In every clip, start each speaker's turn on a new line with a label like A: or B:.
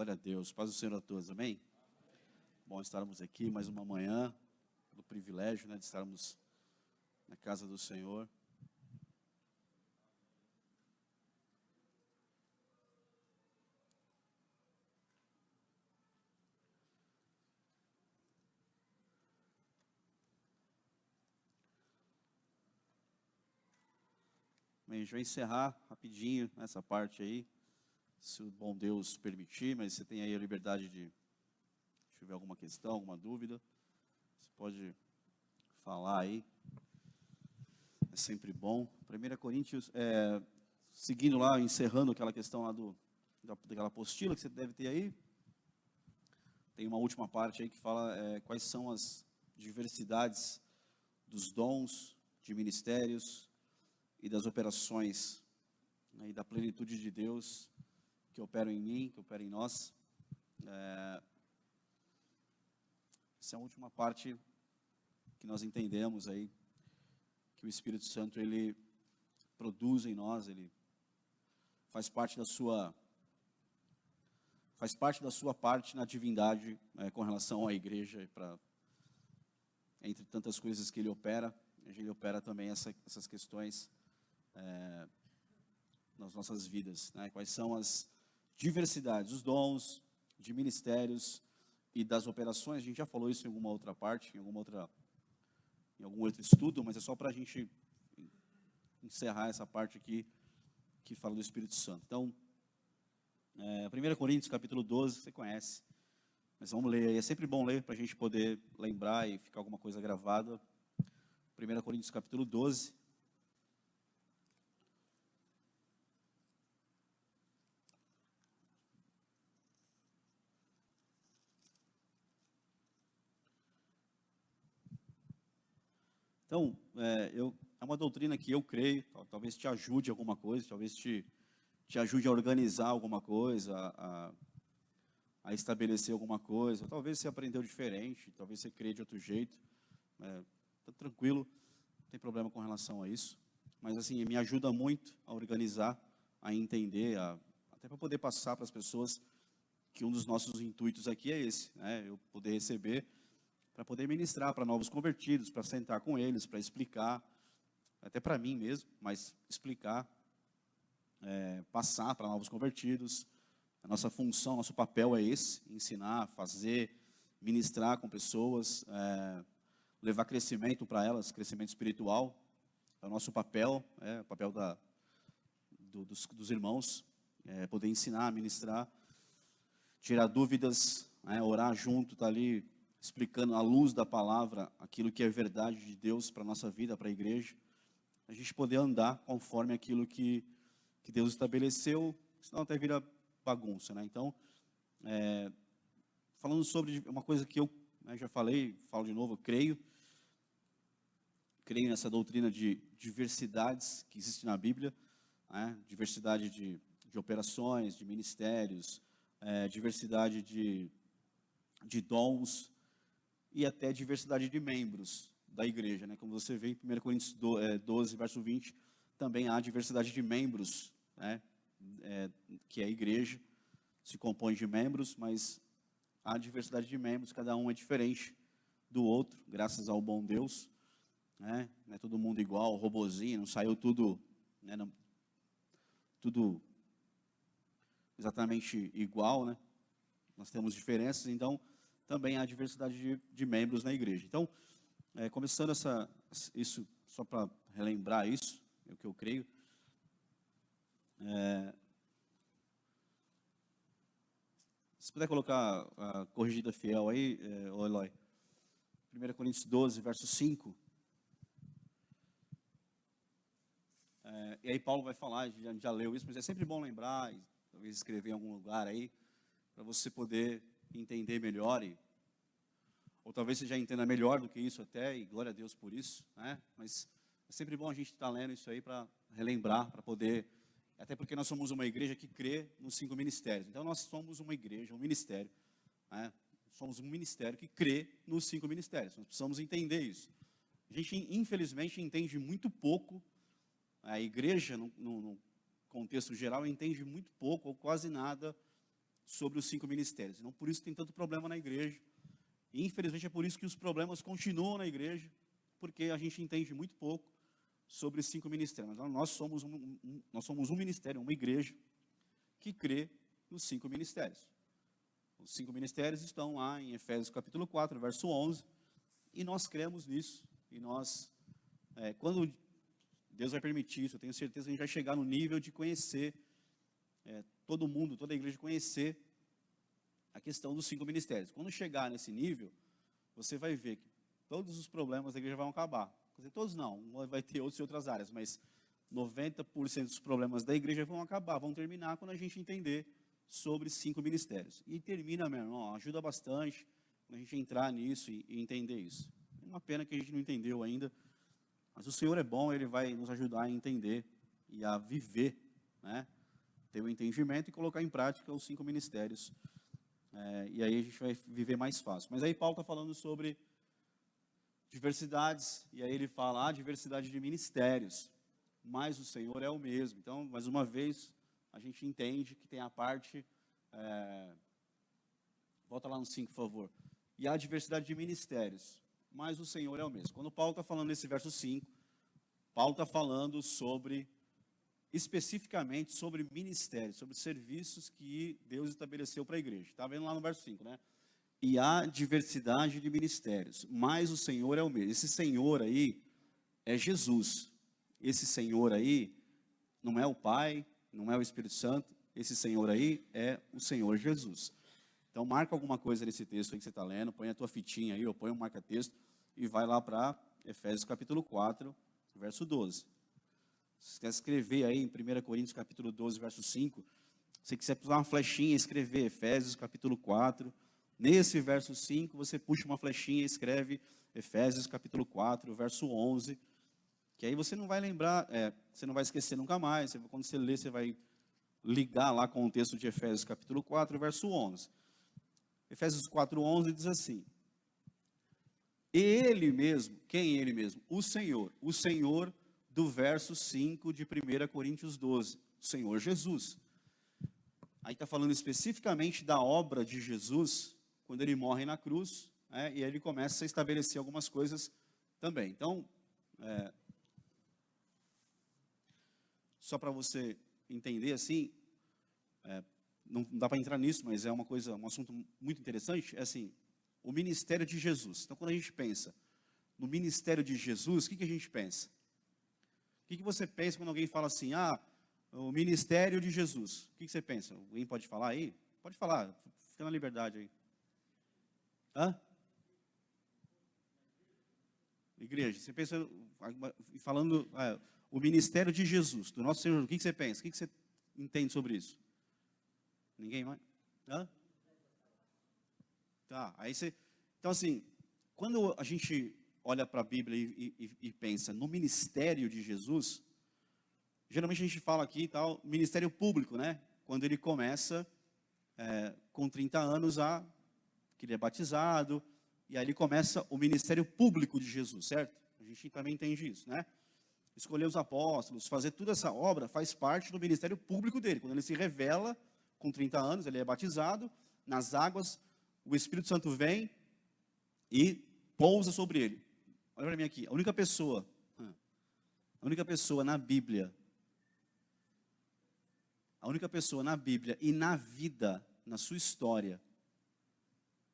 A: Glória a Deus. Paz do Senhor a todos, amém? Bom estarmos aqui mais uma manhã, pelo privilégio, de estarmos na casa do Senhor. Bem, a gente vai encerrar rapidinho essa parte aí, se o bom Deus permitir, mas você tem aí a liberdade de, se tiver alguma questão, alguma dúvida, você pode falar aí, é sempre bom. 1 Coríntios, seguindo lá, encerrando aquela questão lá daquela apostila que você deve ter aí, tem uma última parte aí que fala quais são as diversidades dos dons, de ministérios e das operações, e da plenitude de Deus que opera em mim, que opera em nós. Essa é a última parte que nós entendemos aí, que o Espírito Santo, ele produz em nós, ele faz parte da sua parte na divindade, com relação à igreja, entre tantas coisas que ele opera também essas questões nas nossas vidas, quais são as diversidades, os dons de ministérios e das operações. A gente já falou isso em alguma outra parte, em algum outro estudo, mas é só para a gente encerrar essa parte aqui, que fala do Espírito Santo. Então, 1 Coríntios, capítulo 12, você conhece, mas vamos ler aí. É sempre bom ler para a gente poder lembrar e ficar alguma coisa gravada. 1 Coríntios, capítulo 12. Então, é uma doutrina que eu creio, talvez te ajude em alguma coisa, talvez te ajude a organizar alguma coisa, a estabelecer alguma coisa. Talvez você aprendeu diferente, talvez você crê de outro jeito. Tá tranquilo, não tem problema com relação a isso. Mas assim, me ajuda muito a organizar, a entender, até para poder passar para as pessoas que um dos nossos intuitos aqui é esse, eu poder receber, para poder ministrar para novos convertidos, para sentar com eles, para explicar, até para mim mesmo, mas explicar, passar para novos convertidos. A nossa função, nosso papel é esse: ensinar, fazer, ministrar com pessoas, levar crescimento para elas, crescimento espiritual. É o nosso papel, o papel dos irmãos, poder ensinar, ministrar, tirar dúvidas, orar junto, estar ali explicando à luz da palavra aquilo que é verdade de Deus para a nossa vida, para a igreja. A gente poder andar conforme aquilo que Deus estabeleceu, senão até vira bagunça, Então, falando sobre uma coisa que eu já falei, falo de novo, eu creio nessa doutrina de diversidades que existe na Bíblia, diversidade de operações, de ministérios, diversidade de dons e até diversidade de membros da igreja, Como você vê em 1 Coríntios 12, verso 20, também há diversidade de membros, que é a igreja, se compõe de membros, mas há diversidade de membros, cada um é diferente do outro, graças ao bom Deus, não é todo mundo igual, robozinho, não saiu tudo, tudo exatamente igual, Nós temos diferenças, então também há diversidade de membros na igreja. Então, começando isso, só para relembrar isso, é o que eu creio. Se puder colocar a corrigida fiel aí, Eloy. 1 Coríntios 12, verso 5. E aí Paulo vai falar, já leu isso, mas é sempre bom lembrar, e talvez escrever em algum lugar aí, para você poder entender melhor, ou talvez você já entenda melhor do que isso até, e glória a Deus por isso, Mas é sempre bom a gente estar lendo isso aí para relembrar, para poder, até porque nós somos uma igreja que crê nos 5 ministérios. Então nós somos uma igreja, um ministério, somos um ministério que crê nos 5 ministérios. Nós precisamos entender isso. A gente, infelizmente, entende muito pouco, a igreja, no contexto geral, entende muito pouco ou quase nada sobre os 5 ministérios. Não por isso tem tanto problema na igreja. E, infelizmente, é por isso que os problemas continuam na igreja, porque a gente entende muito pouco sobre os 5 ministérios. Mas nós somos um ministério, uma igreja, que crê nos 5 ministérios. Os 5 ministérios estão lá em Efésios capítulo 4, verso 11, e nós cremos nisso. E nós, quando Deus vai permitir isso, eu tenho certeza que a gente vai chegar no nível de conhecer, todo mundo, toda a igreja conhecer a questão dos 5 ministérios. Quando chegar nesse nível, você vai ver que todos os problemas da igreja vão acabar. Quer dizer, todos não, vai ter outros em outras áreas, mas 90% dos problemas da igreja vão acabar, vão terminar quando a gente entender sobre 5 ministérios. E termina, meu irmão, ajuda bastante a gente entrar nisso e entender isso. É uma pena que a gente não entendeu ainda, mas o Senhor é bom, Ele vai nos ajudar a entender e a viver, né? Ter o entendimento e colocar em prática os 5 ministérios. E aí a gente vai viver mais fácil. Mas aí Paulo está falando sobre diversidades, e aí ele fala a diversidade de ministérios, mas o Senhor é o mesmo. Então, mais uma vez, a gente entende que tem a parte, volta lá no 5, por favor, e a diversidade de ministérios, mas o Senhor é o mesmo. Quando Paulo está falando nesse verso 5, Paulo está falando sobre, especificamente sobre ministérios, sobre serviços que Deus estabeleceu para a igreja. Está vendo lá no verso 5, né? E há diversidade de ministérios, mas o Senhor é o mesmo. Esse Senhor aí é Jesus. Esse Senhor aí não é o Pai, não é o Espírito Santo. Esse Senhor aí é o Senhor Jesus. Então, marca alguma coisa nesse texto aí que você está lendo, põe a tua fitinha aí, ou põe um marca-texto, e vai lá para Efésios capítulo 4, verso 12. Se você quer escrever aí em 1 Coríntios capítulo 12, verso 5, se você quiser usar uma flechinha e escrever Efésios capítulo 4, nesse verso 5, você puxa uma flechinha e escreve Efésios capítulo 4, verso 11, que aí você não vai lembrar, você não vai esquecer nunca mais. Quando você ler, você vai ligar lá com o texto de Efésios capítulo 4, verso 11. Efésios 4, 11 diz assim: Ele mesmo, quem é Ele mesmo? O Senhor do verso 5 de 1 Coríntios 12, o Senhor Jesus. Aí está falando especificamente da obra de Jesus, quando Ele morre na cruz, e aí Ele começa a estabelecer algumas coisas também. Então, só para você entender assim, não dá para entrar nisso, mas é um assunto muito interessante, é assim, o ministério de Jesus. Então, quando a gente pensa no ministério de Jesus, o que a gente pensa? O que você pensa quando alguém fala assim, o ministério de Jesus? O que você pensa? Alguém pode falar aí? Pode falar, fica na liberdade aí. Igreja, você pensa, falando, o ministério de Jesus, do nosso Senhor, o que você pensa? O que você entende sobre isso? Ninguém mais? Tá, aí você... Então, assim, quando a gente olha para a Bíblia e pensa no ministério de Jesus, geralmente a gente fala aqui, tal, ministério público, né? Quando ele começa com 30 anos, que ele é batizado, e aí ele começa o ministério público de Jesus, certo? A gente também entende isso, né? Escolher os apóstolos, fazer toda essa obra, faz parte do ministério público dele. Quando ele se revela, com 30 anos, ele é batizado, nas águas, o Espírito Santo vem e pousa sobre ele. Olha para mim aqui, a única pessoa na Bíblia, e na vida, na sua história,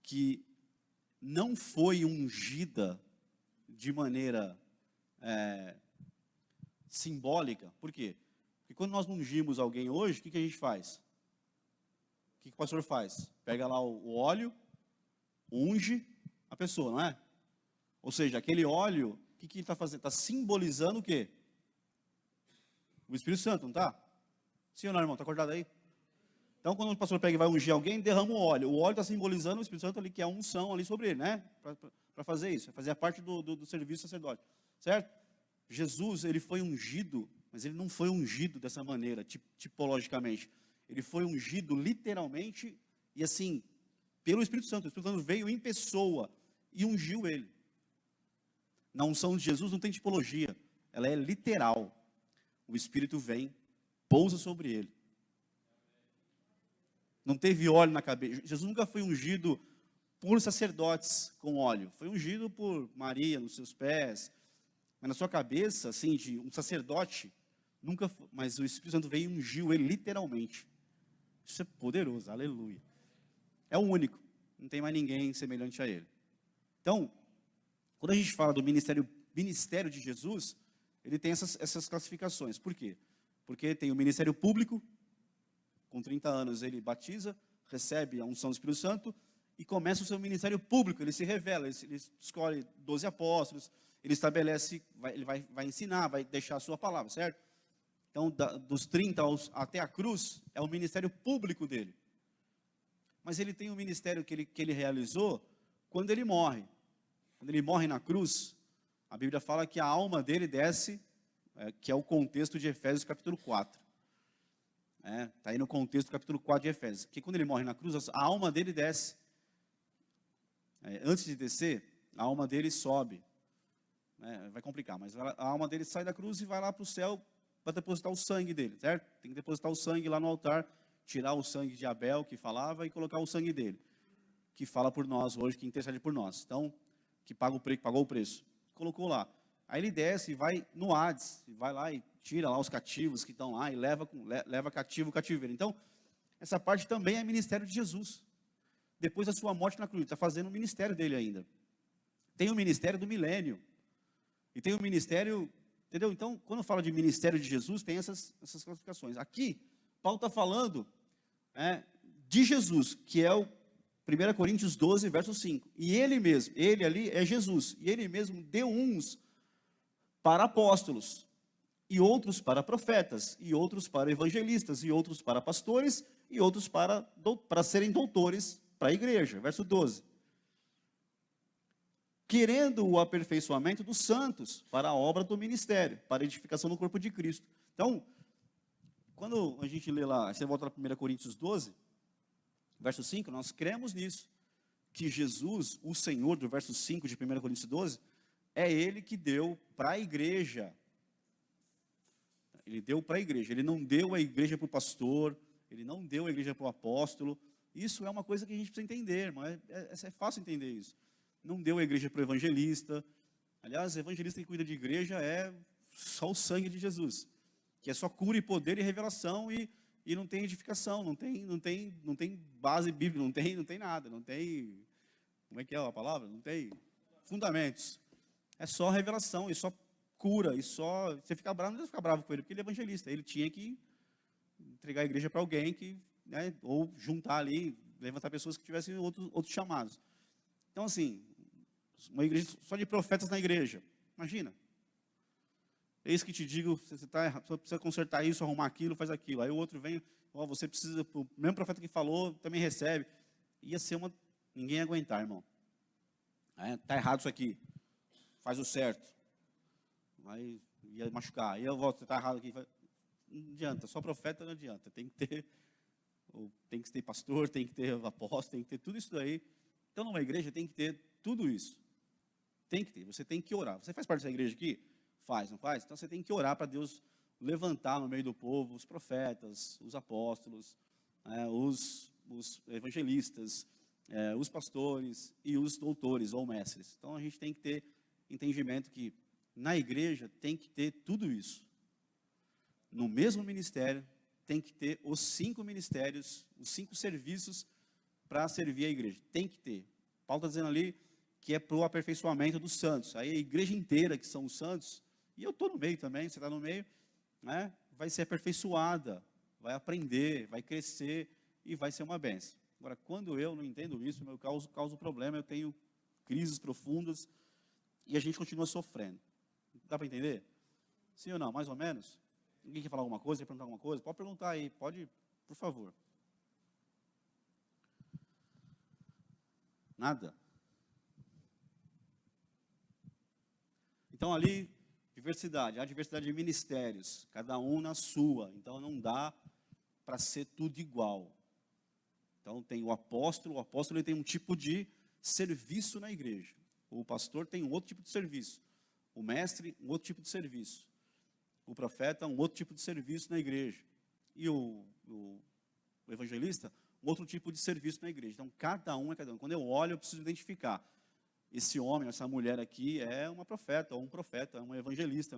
A: que não foi ungida de maneira simbólica. Por quê? Porque quando nós ungimos alguém hoje, o que a gente faz? O que o pastor faz? Pega lá o óleo, unge a pessoa, não é? Ou seja, aquele óleo, o que ele está fazendo? Está simbolizando o quê? O Espírito Santo, não está? Sim ou não, irmão? Está acordado aí? Então, quando o pastor pega e vai ungir alguém, derrama o óleo. O óleo está simbolizando o Espírito Santo ali, que é a unção ali sobre ele, né? Para fazer isso, fazer parte do serviço sacerdote, certo? Jesus, ele foi ungido, mas ele não foi ungido dessa maneira, tipologicamente. Ele foi ungido literalmente e assim, pelo Espírito Santo. O Espírito Santo veio em pessoa e ungiu ele. Na unção de Jesus não tem tipologia, ela é literal. O Espírito vem, pousa sobre ele. Não teve óleo na cabeça. Jesus nunca foi ungido por sacerdotes com óleo. Foi ungido por Maria nos seus pés. Mas na sua cabeça, assim, de um sacerdote, nunca foi. Mas o Espírito Santo veio e ungiu ele literalmente. Isso é poderoso, aleluia. É o único. Não tem mais ninguém semelhante a ele. Então, quando a gente fala do ministério de Jesus, ele tem essas classificações. Por quê? Porque tem o ministério público, com 30 anos ele batiza, recebe a unção do Espírito Santo e começa o seu ministério público, ele se revela, ele escolhe 12 apóstolos, ele estabelece, ele vai ensinar, vai deixar a sua palavra, certo? Então, dos 30 até a cruz, é o ministério público dele. Mas ele tem um ministério que ele realizou quando ele morre. Quando ele morre na cruz, a Bíblia fala que a alma dele desce, que é o contexto de Efésios capítulo 4. Está aí no contexto do capítulo 4 de Efésios. Que quando ele morre na cruz, a alma dele desce. Antes de descer, a alma dele sobe. Vai complicar, mas a alma dele sai da cruz e vai lá para o céu para depositar o sangue dele, certo? Tem que depositar o sangue lá no altar, tirar o sangue de Abel, que falava, e colocar o sangue dele, que fala por nós hoje, que intercede por nós. Então, que pagou o preço. Colocou lá. Aí ele desce e vai no Hades, e vai lá e tira lá os cativos que estão lá, e leva cativo o cativeiro. Então, essa parte também é ministério de Jesus. Depois da sua morte na cruz, ele está fazendo o ministério dele ainda. Tem o ministério do milênio. E tem o ministério, entendeu? Então, quando fala de ministério de Jesus, tem essas classificações. Aqui, Paulo está falando de Jesus, que é o 1 Coríntios 12, verso 5. E ele mesmo, ele ali é Jesus. E ele mesmo deu uns para apóstolos, e outros para profetas, e outros para evangelistas, e outros para pastores, e outros para serem doutores para a igreja. Verso 12. Querendo o aperfeiçoamento dos santos para a obra do ministério, para a edificação do corpo de Cristo. Então, quando a gente lê lá, você volta para 1 Coríntios 12, verso 5, nós cremos nisso, que Jesus, o Senhor, do verso 5 de 1 Coríntios 12, é Ele que deu para a igreja. Ele deu para a igreja, Ele não deu a igreja para o pastor, Ele não deu a igreja para o apóstolo. Isso é uma coisa que a gente precisa entender, mas é fácil entender isso. Não deu a igreja para o evangelista. Aliás, o evangelista que cuida de igreja é só o sangue de Jesus, que é só cura e poder e revelação, e não tem edificação, não tem base bíblica, não tem nada, não tem, como é que é a palavra? Não tem fundamentos. É só revelação, e só cura, e só, você fica bravo, não deve ficar bravo com ele, porque ele é evangelista, ele tinha que entregar a igreja para alguém que, ou juntar ali, levantar pessoas que tivessem outros chamados. Então, assim, uma igreja só de profetas na igreja, imagina. Eis que te digo, você está errado, você precisa consertar isso, arrumar aquilo, faz aquilo. Aí o outro vem, você precisa, o mesmo profeta que falou, também recebe. Ia ser ninguém ia aguentar, irmão. Está errado isso aqui, faz o certo. Aí ia machucar, aí eu volto, você está errado aqui. Não adianta, só profeta não adianta. Tem que ter pastor, tem que ter apóstolo, tem que ter tudo isso daí. Então, numa igreja tem que ter tudo isso. Tem que ter, você tem que orar. Você faz parte dessa igreja aqui? Faz, não faz? Então você tem que orar para Deus levantar no meio do povo os profetas, os apóstolos, os evangelistas, os pastores e os doutores ou mestres. Então a gente tem que ter entendimento que na igreja tem que ter tudo isso. No mesmo ministério tem que ter os 5 ministérios, os 5 serviços para servir a igreja. Tem que ter. Paulo está dizendo ali que é para o aperfeiçoamento dos santos. Aí a igreja inteira, que são os santos, e eu estou no meio também, você está no meio, vai ser aperfeiçoada, vai aprender, vai crescer e vai ser uma bênção. Agora, quando eu não entendo isso, meu causa problema, eu tenho crises profundas e a gente continua sofrendo. Dá para entender? Sim ou não? Mais ou menos? Ninguém quer falar alguma coisa, quer perguntar alguma coisa? Pode perguntar aí, pode, por favor. Nada? Então ali, há diversidade de ministérios, cada um na sua, então não dá para ser tudo igual. Então tem o apóstolo ele tem um tipo de serviço na igreja, o pastor tem um outro tipo de serviço, o mestre um outro tipo de serviço, o profeta um outro tipo de serviço na igreja, e o evangelista um outro tipo de serviço na igreja. Então, cada um é cada um. Quando eu olho, eu preciso identificar. Esse homem, essa mulher aqui é uma profeta, ou um profeta, é um evangelista,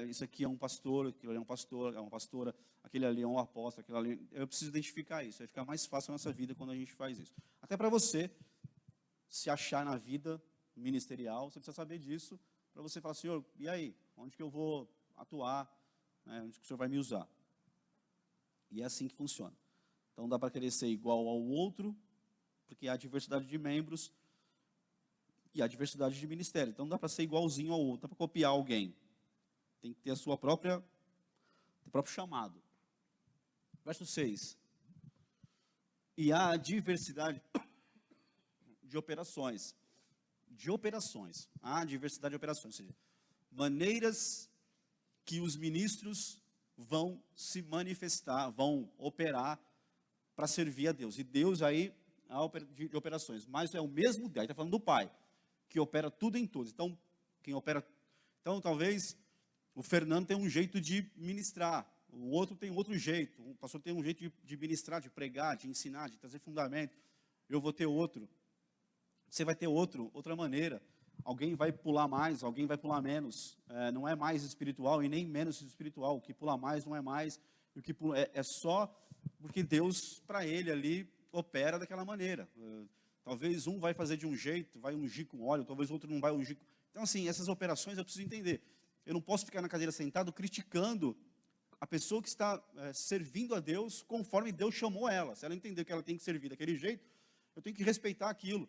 A: isso aqui é um pastor, aquilo ali é um pastor, é uma pastora, aquele ali é um apóstolo, aquele ali... Eu preciso identificar isso, vai ficar mais fácil a nossa vida quando a gente faz isso. Até para você se achar na vida ministerial, você precisa saber disso, para você falar, Senhor, e aí? Onde que eu vou atuar? Onde que o Senhor vai me usar? E é assim que funciona. Então, dá para querer ser igual ao outro, porque há diversidade de membros e há diversidade de ministério. Então, não dá para ser igualzinho ao outro, dá para copiar alguém. Tem que ter o próprio chamado. Verso 6. E há diversidade de operações. Há diversidade de operações. Ou seja, maneiras que os ministros vão se manifestar, vão operar para servir a Deus. E Deus aí há de operações. Mas é o mesmo Deus, está falando do Pai, que opera tudo em todos. Então, talvez o Fernando tem um jeito de ministrar, o outro tem outro jeito, o pastor tem um jeito de ministrar, de pregar, de ensinar, de trazer fundamento. Eu vou ter outro. Você vai ter outra maneira. Alguém vai pular mais, alguém vai pular menos. Não é mais espiritual e nem menos espiritual. O que pula mais não é mais. O que pula é só porque Deus, para ele ali, opera daquela maneira. Talvez um vai fazer de um jeito, vai ungir com óleo, talvez outro não vai ungir. Então, assim, essas operações eu preciso entender. Eu não posso ficar na cadeira sentado criticando a pessoa que está servindo a Deus conforme Deus chamou ela. Se ela entender que ela tem que servir daquele jeito, eu tenho que respeitar aquilo.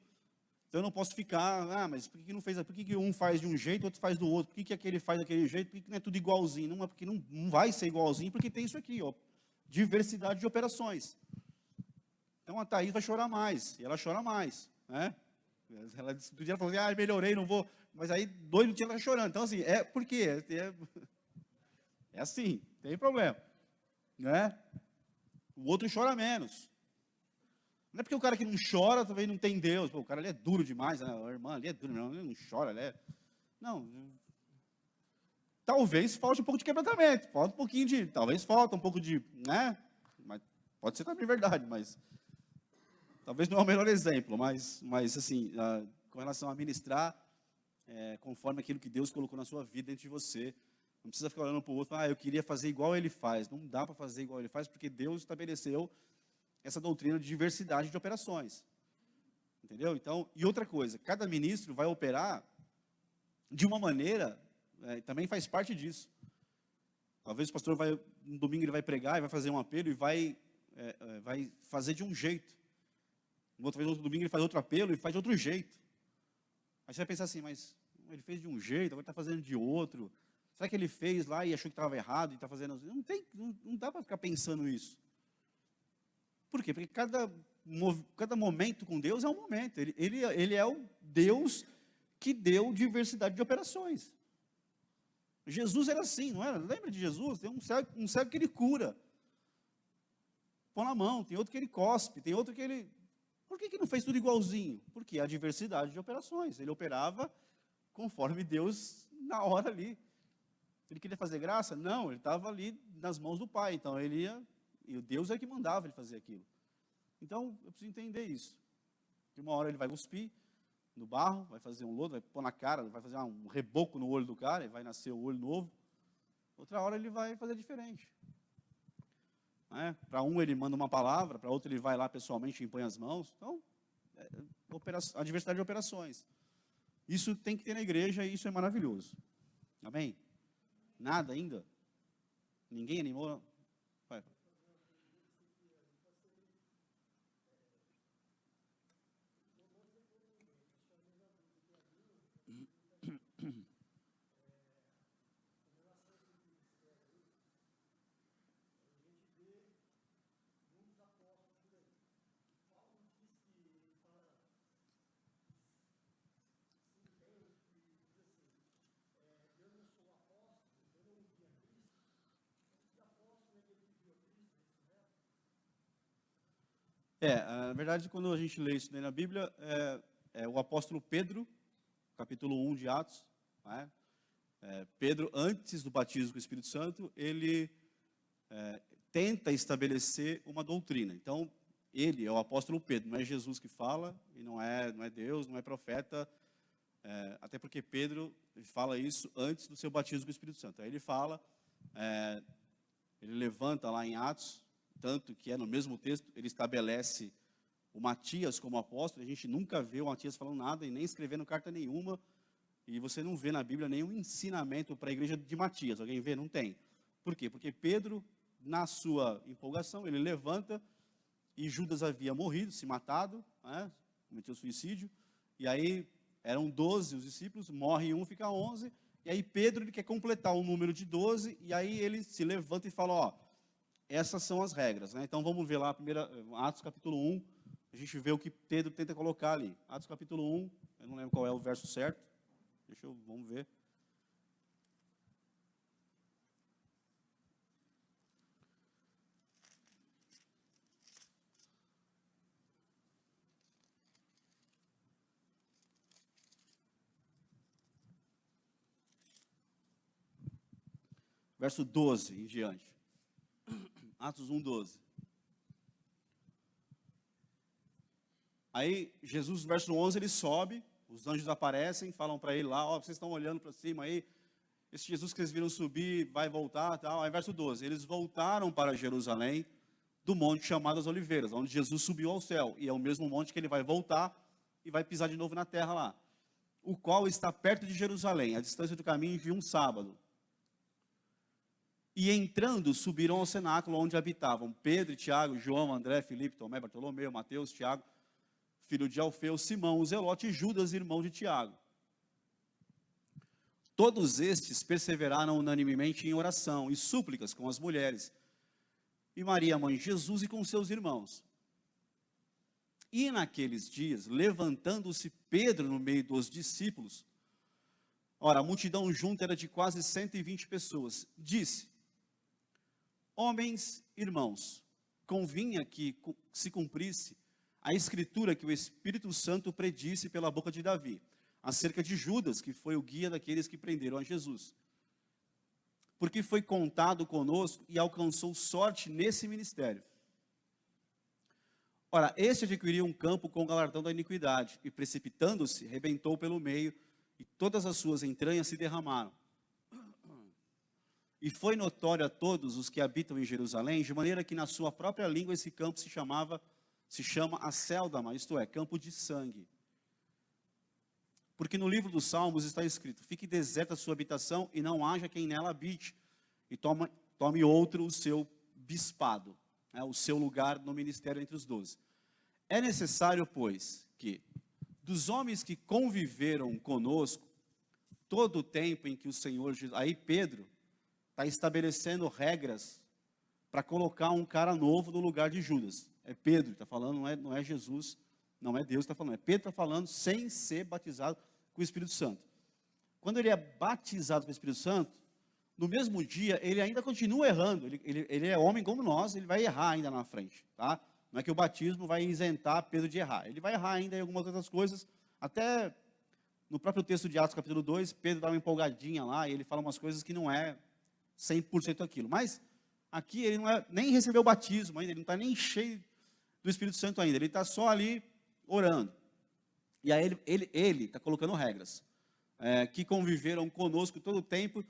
A: Então eu não posso ficar, mas por que não fez? Por que um faz de um jeito, outro faz do outro? Por que aquele faz daquele jeito? Por que não é tudo igualzinho? Não é porque não vai ser igualzinho, porque tem isso aqui, ó, diversidade de operações. Então a Thaís vai chorar mais, e ela chora mais, né? Ela do dia falou, melhorei, não vou. Mas aí 2 minutinhos ela está chorando. Então assim, por quê? É assim, tem problema, né? O outro chora menos. Não é porque o cara que não chora também não tem Deus. Pô, o cara ali é duro demais, né? A irmã ali é dura, não, ele não chora, Não. Talvez falte um pouco de quebrantamento, talvez falta um pouco de, né? Mas pode ser também verdade, mas talvez não é o melhor exemplo, mas assim, com relação a ministrar, conforme aquilo que Deus colocou na sua vida dentro de você, não precisa ficar olhando para o outro, eu queria fazer igual ele faz. Não dá para fazer igual ele faz, porque Deus estabeleceu essa doutrina de diversidade de operações. Entendeu? Então, e outra coisa, cada ministro vai operar de uma maneira, também faz parte disso. Talvez o pastor no domingo ele vai pregar, e vai fazer um apelo e vai fazer de um jeito. No outro domingo ele faz outro apelo e faz de outro jeito. Aí você vai pensar assim, mas ele fez de um jeito, agora está fazendo de outro. Será que ele fez lá e achou que estava errado e está fazendo assim? Não dá para ficar pensando isso. Por quê? Porque cada momento com Deus é um momento. Ele é o Deus que deu diversidade de operações. Jesus era assim, não era? Lembra de Jesus? Tem um cego que ele cura. Põe na mão, tem outro que ele cospe, tem outro que ele... Por que não fez tudo igualzinho? Porque há diversidade de operações. Ele operava conforme Deus na hora ali. Ele queria fazer graça? Não, ele estava ali nas mãos do Pai. Então ele ia... E o Deus é que mandava ele fazer aquilo. Então, eu preciso entender isso. De uma hora ele vai cuspir no barro, vai fazer um lodo, vai pôr na cara, vai fazer um reboco no olho do cara, e vai nascer o olho novo. Outra hora ele vai fazer diferente. Para um ele manda uma palavra, para outro ele vai lá pessoalmente e impõe as mãos. Então, a diversidade de operações. Isso tem que ter na igreja e isso é maravilhoso. Amém? Nada ainda? Ninguém animou? Vai. Na verdade, quando a gente lê isso na Bíblia, o apóstolo Pedro, capítulo 1 de Atos, Pedro, antes do batismo com o Espírito Santo, ele tenta estabelecer uma doutrina. Então, ele é o apóstolo Pedro, não é Jesus que fala, e não é Deus, não é profeta, até porque Pedro ele fala isso antes do seu batismo com o Espírito Santo. Aí ele fala, ele levanta lá em Atos, tanto que é no mesmo texto, ele estabelece o Matias como apóstolo. A gente nunca vê o Matias falando nada e nem escrevendo carta nenhuma, e você não vê na Bíblia nenhum ensinamento para a igreja de Matias. Alguém vê? Não tem. Por quê? Porque Pedro, na sua empolgação, ele levanta, e Judas havia morrido, se matado, cometeu suicídio, e aí eram 12 os discípulos, morre um, fica 11, e aí Pedro ele quer completar o número de 12, e aí ele se levanta e fala, essas são as regras, né? Então vamos ver lá, Atos capítulo 1, a gente vê o que Pedro tenta colocar ali. Atos capítulo 1, eu não lembro qual é o verso certo, vamos ver. Verso 12 em diante. Atos 1, 12. Aí, Jesus, verso 11, ele sobe, os anjos aparecem, falam para ele lá, vocês estão olhando para cima aí, esse Jesus que vocês viram subir, vai voltar, tal. Aí, verso 12, eles voltaram para Jerusalém, do monte chamado as Oliveiras, onde Jesus subiu ao céu, e é o mesmo monte que ele vai voltar, e vai pisar de novo na terra lá, o qual está perto de Jerusalém, a distância do caminho de um sábado. E entrando, subiram ao cenáculo onde habitavam Pedro, Tiago, João, André, Filipe, Tomé, Bartolomeu, Mateus, Tiago, filho de Alfeu, Simão, o Zelote, e Judas, irmão de Tiago. Todos estes perseveraram unanimemente em oração e súplicas com as mulheres, e Maria, mãe de Jesus, e com seus irmãos. E naqueles dias, levantando-se Pedro no meio dos discípulos, a multidão junta era de quase 120 pessoas, disse: homens, irmãos, convinha que se cumprisse a escritura que o Espírito Santo predisse pela boca de Davi, acerca de Judas, que foi o guia daqueles que prenderam a Jesus. Porque foi contado conosco e alcançou sorte nesse ministério. Este adquiriu um campo com o galardão da iniquidade, e precipitando-se, rebentou pelo meio, e todas as suas entranhas se derramaram. E foi notório a todos os que habitam em Jerusalém, de maneira que na sua própria língua esse campo se chama Acéldama, isto é, campo de sangue. Porque no livro dos Salmos está escrito: fique deserta a sua habitação e não haja quem nela habite, e tome outro o seu bispado, o seu lugar no ministério entre os 12. É necessário, pois, que dos homens que conviveram conosco, todo o tempo em que o Senhor Jesus... Aí Pedro está estabelecendo regras para colocar um cara novo no lugar de Judas. É Pedro que está falando, não é Jesus, não é Deus que está falando. É Pedro que está falando sem ser batizado com o Espírito Santo. Quando ele é batizado com o Espírito Santo, no mesmo dia, ele ainda continua errando. Ele é homem como nós, ele vai errar ainda na frente. Tá? Não é que o batismo vai isentar Pedro de errar. Ele vai errar ainda em algumas outras coisas. Até no próprio texto de Atos capítulo 2, Pedro dá uma empolgadinha lá, e ele fala umas coisas que não é 100% aquilo. Mas aqui ele nem recebeu o batismo ainda, ele não está nem cheio do Espírito Santo ainda. Ele está só ali orando. E aí ele está colocando regras. Que conviveram conosco todo o tempo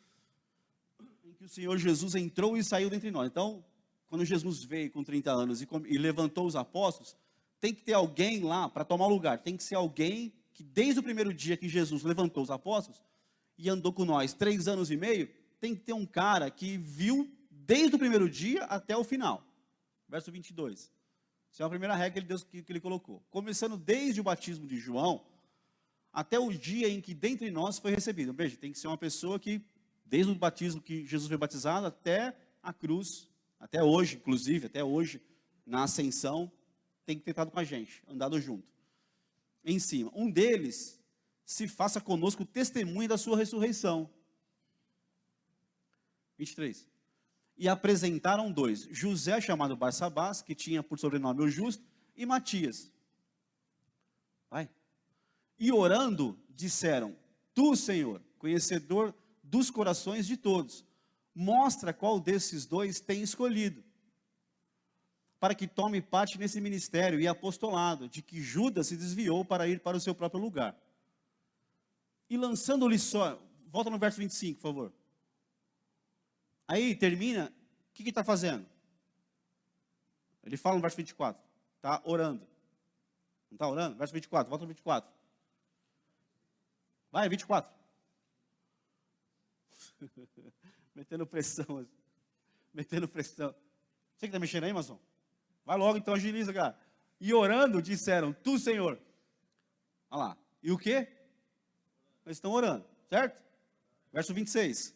A: em que o Senhor Jesus entrou e saiu dentre nós. Então, quando Jesus veio com 30 anos e levantou os apóstolos, tem que ter alguém lá para tomar o lugar. Tem que ser alguém que desde o primeiro dia que Jesus levantou os apóstolos e andou com nós 3 anos e meio, tem que ter um cara que viu desde o primeiro dia até o final. Verso 22. Essa é a primeira regra que ele colocou. Começando desde o batismo de João, até o dia em que dentre nós foi recebido. Veja, tem que ser uma pessoa que, desde o batismo que Jesus foi batizado, até a cruz, até hoje, inclusive, até hoje, na ascensão, tem que ter estado com a gente, andado junto. Em cima, um deles se faça conosco testemunha da sua ressurreição. 23. E apresentaram 2, José, chamado Barsabás, que tinha por sobrenome o Justo, e Matias. Vai. E orando, disseram: tu, Senhor, conhecedor dos corações de todos, mostra qual desses 2 tem escolhido, para que tome parte nesse ministério e apostolado, de que Judas se desviou para ir para o seu próprio lugar. E lançando-lhe só, volta no verso 25, por favor. Aí termina, o que está fazendo? Ele fala no verso 24, está orando. Não está orando? Verso 24, volta no 24. Vai, 24. Metendo pressão. Metendo pressão. Você que está mexendo aí, maçom? Vai logo, então agiliza, cara. E orando, disseram, tu, Senhor. Olha lá. E o quê? Eles estão orando, certo? Verso 26.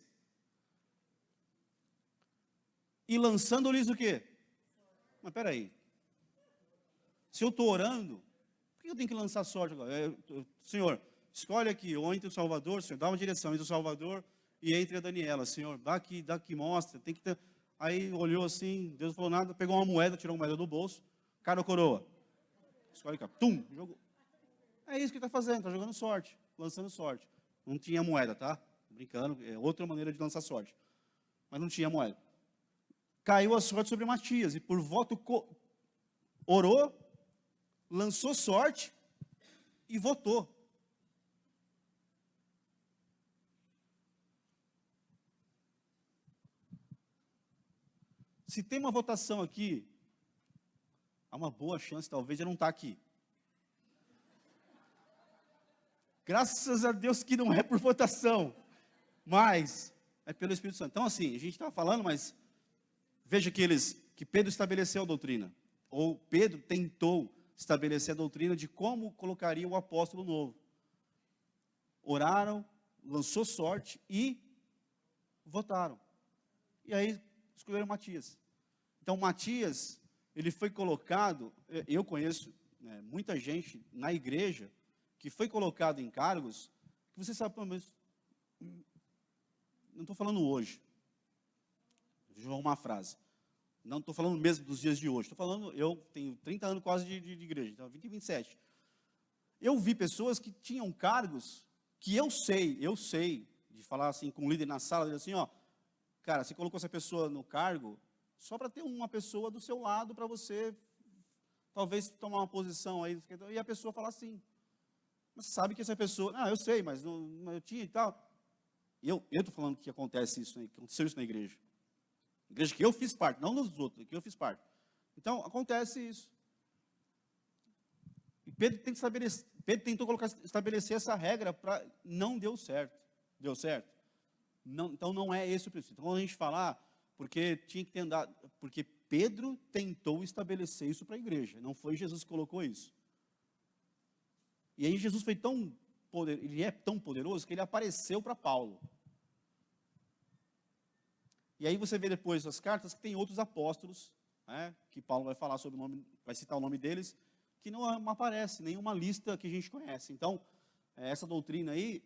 A: E lançando-lhes o quê? Mas peraí. Se eu estou orando, por que eu tenho que lançar sorte agora? Senhor, escolhe aqui, ou entre o Salvador, Senhor, dá uma direção entre o Salvador e entre a Daniela. Senhor, dá aqui, mostra, tem que ter... Aí olhou assim, Deus não falou nada, pegou uma moeda, tirou uma moeda do bolso, cara ou coroa? Escolhe cá, tum, jogou. É isso que está fazendo, está jogando sorte, lançando sorte. Não tinha moeda, tá? Brincando, é outra maneira de lançar sorte. Mas não tinha moeda. Caiu a sorte sobre Matias, e por voto orou, lançou sorte e votou. Se tem uma votação aqui, há uma boa chance, talvez, de não estar aqui. Graças a Deus que não é por votação, mas é pelo Espírito Santo. Então, assim, a gente está falando, mas veja que Pedro estabeleceu a doutrina, ou Pedro tentou estabelecer a doutrina de como colocaria o apóstolo novo. Oraram, lançou sorte e votaram. E aí escolheram Matias. Então, Matias, ele foi colocado, eu conheço muita gente na igreja que foi colocado em cargos que você sabe, mas não estou falando hoje. Deixa eu arrumar uma frase. Não estou falando mesmo dos dias de hoje. Estou falando, eu tenho 30 anos quase de igreja, então 20 e 27. Eu vi pessoas que tinham cargos que eu sei, de falar assim com o líder na sala, dizer assim, ó, cara, você colocou essa pessoa no cargo só para ter uma pessoa do seu lado para você, talvez, tomar uma posição aí, e a pessoa falar assim. Mas você sabe que essa pessoa, eu sei, mas não, eu tinha e tal. Eu estou falando que acontece isso, que aconteceu isso na igreja. Igreja que eu fiz parte, não dos outros, que eu fiz parte. Então, acontece isso. E Pedro tentou estabelecer essa regra, não deu certo. Deu certo? Não, então, não é esse o princípio. Então, quando a gente falar, porque tinha que ter andado, porque Pedro tentou estabelecer isso para a igreja, não foi Jesus que colocou isso. E aí Jesus foi ele é tão poderoso que ele apareceu para Paulo. E aí você vê depois as cartas que tem outros apóstolos, que Paulo vai falar sobre o nome, vai citar o nome deles, que não aparece nenhuma lista que a gente conhece. Então, essa doutrina aí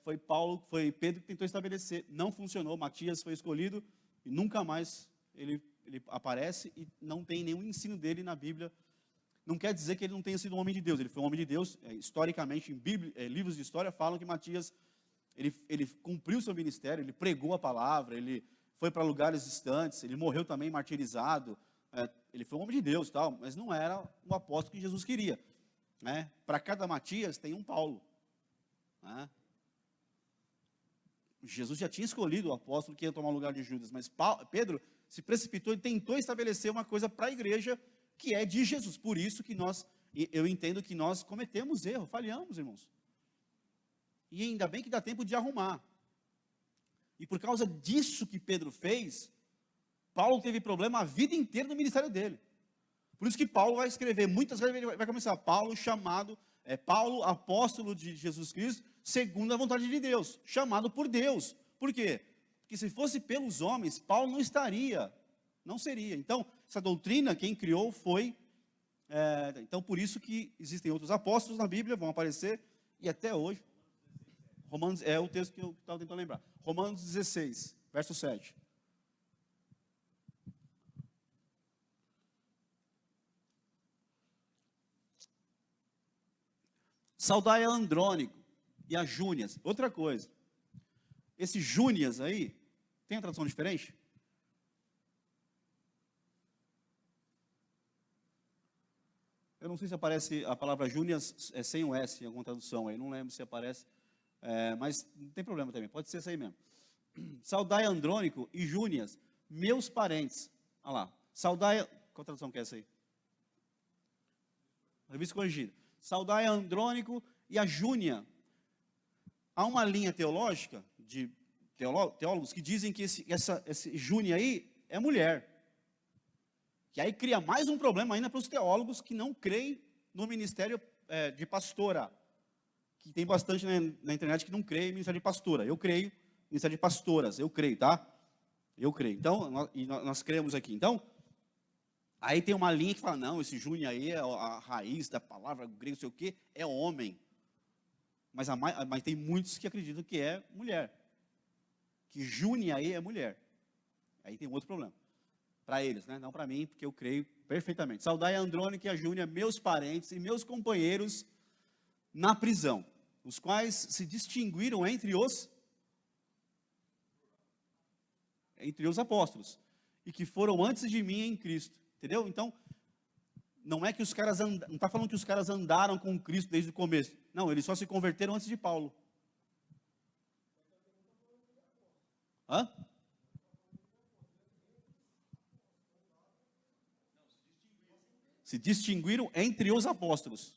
A: foi Pedro que tentou estabelecer, não funcionou. Matias foi escolhido e nunca mais ele aparece e não tem nenhum ensino dele na Bíblia. Não quer dizer que ele não tenha sido um homem de Deus. Ele foi um homem de Deus. Historicamente, em livros de história falam que Matias ele cumpriu seu ministério, ele pregou a palavra, ele foi para lugares distantes, ele morreu também martirizado, ele foi um homem de Deus, tal, mas não era o apóstolo que Jesus queria. Para cada Matias tem um Paulo. Jesus já tinha escolhido o apóstolo que ia tomar o lugar de Judas, mas Pedro se precipitou e tentou estabelecer uma coisa para a igreja que é de Jesus. Por isso que eu entendo que nós cometemos erro, falhamos, irmãos. E ainda bem que dá tempo de arrumar. E por causa disso que Pedro fez, Paulo teve problema a vida inteira no ministério dele. Por isso que Paulo vai escrever, muitas vezes ele vai começar, Paulo chamado, Paulo apóstolo de Jesus Cristo, segundo a vontade de Deus, chamado por Deus. Por quê? Porque se fosse pelos homens, Paulo não seria. Então, essa doutrina, quem criou foi, então por isso que existem outros apóstolos na Bíblia, vão aparecer, e até hoje, Romanos, é o texto que eu estava tentando lembrar, Romanos 16, verso 7. Saudai a Andrônico e a Júnias. Outra coisa, esse Júnias aí, tem uma tradução diferente? Eu não sei se aparece a palavra Júnias sem o S em alguma tradução aí, não lembro se aparece, mas não tem problema também, pode ser isso aí mesmo. Saudai Andrônico e Júnias, meus parentes. Olha lá, saudai, qual tradução que é essa aí? Revista Corrigida. Saudai Andrônico e a Júnia. Há uma linha teológica de teólogos que dizem que esse Júnia aí é mulher. Que aí cria mais um problema ainda para os teólogos que não creem no ministério de pastora. Que tem bastante na internet que não crê em ministério de pastora. Eu creio em ministério de pastoras, eu creio, tá? Eu creio. Então, nós cremos aqui. Então, aí tem uma linha que fala, não, esse Júnior aí é a raiz da palavra grega, não sei o quê, é homem. Mas tem muitos que acreditam que é mulher. Que Júnior aí é mulher. Aí tem um outro problema. Para eles, né? Não para mim, porque eu creio perfeitamente. Saudai a Andrônica e a Júnia, meus parentes e meus companheiros na prisão, os quais se distinguiram entre os apóstolos, e que foram antes de mim em Cristo. Entendeu? Então, não é que os caras não está falando que os caras andaram com Cristo desde o começo. Não, eles só se converteram antes de Paulo. Hã? Se distinguiram entre os apóstolos.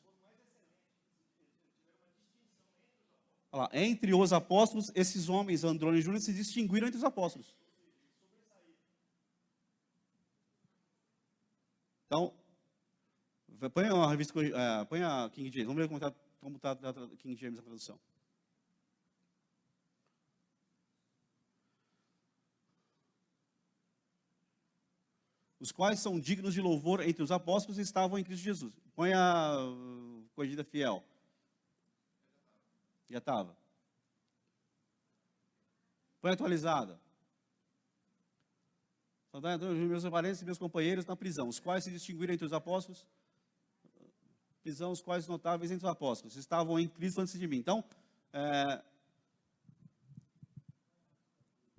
A: Olha lá, entre os apóstolos, esses homens, Andrônico e Júnior, se distinguiram entre os apóstolos. Então, põe a revista, põe a King James, vamos ver como está a King James a tradução. Os quais são dignos de louvor entre os apóstolos e estavam em Cristo Jesus. Põe a Corrigida Fiel. Já estava. Põe a atualizada. Saudai meus parentes e meus companheiros na prisão, os quais se distinguiram entre os apóstolos. Prisão, os quais notáveis entre os apóstolos. Estavam em Cristo antes de mim. Então,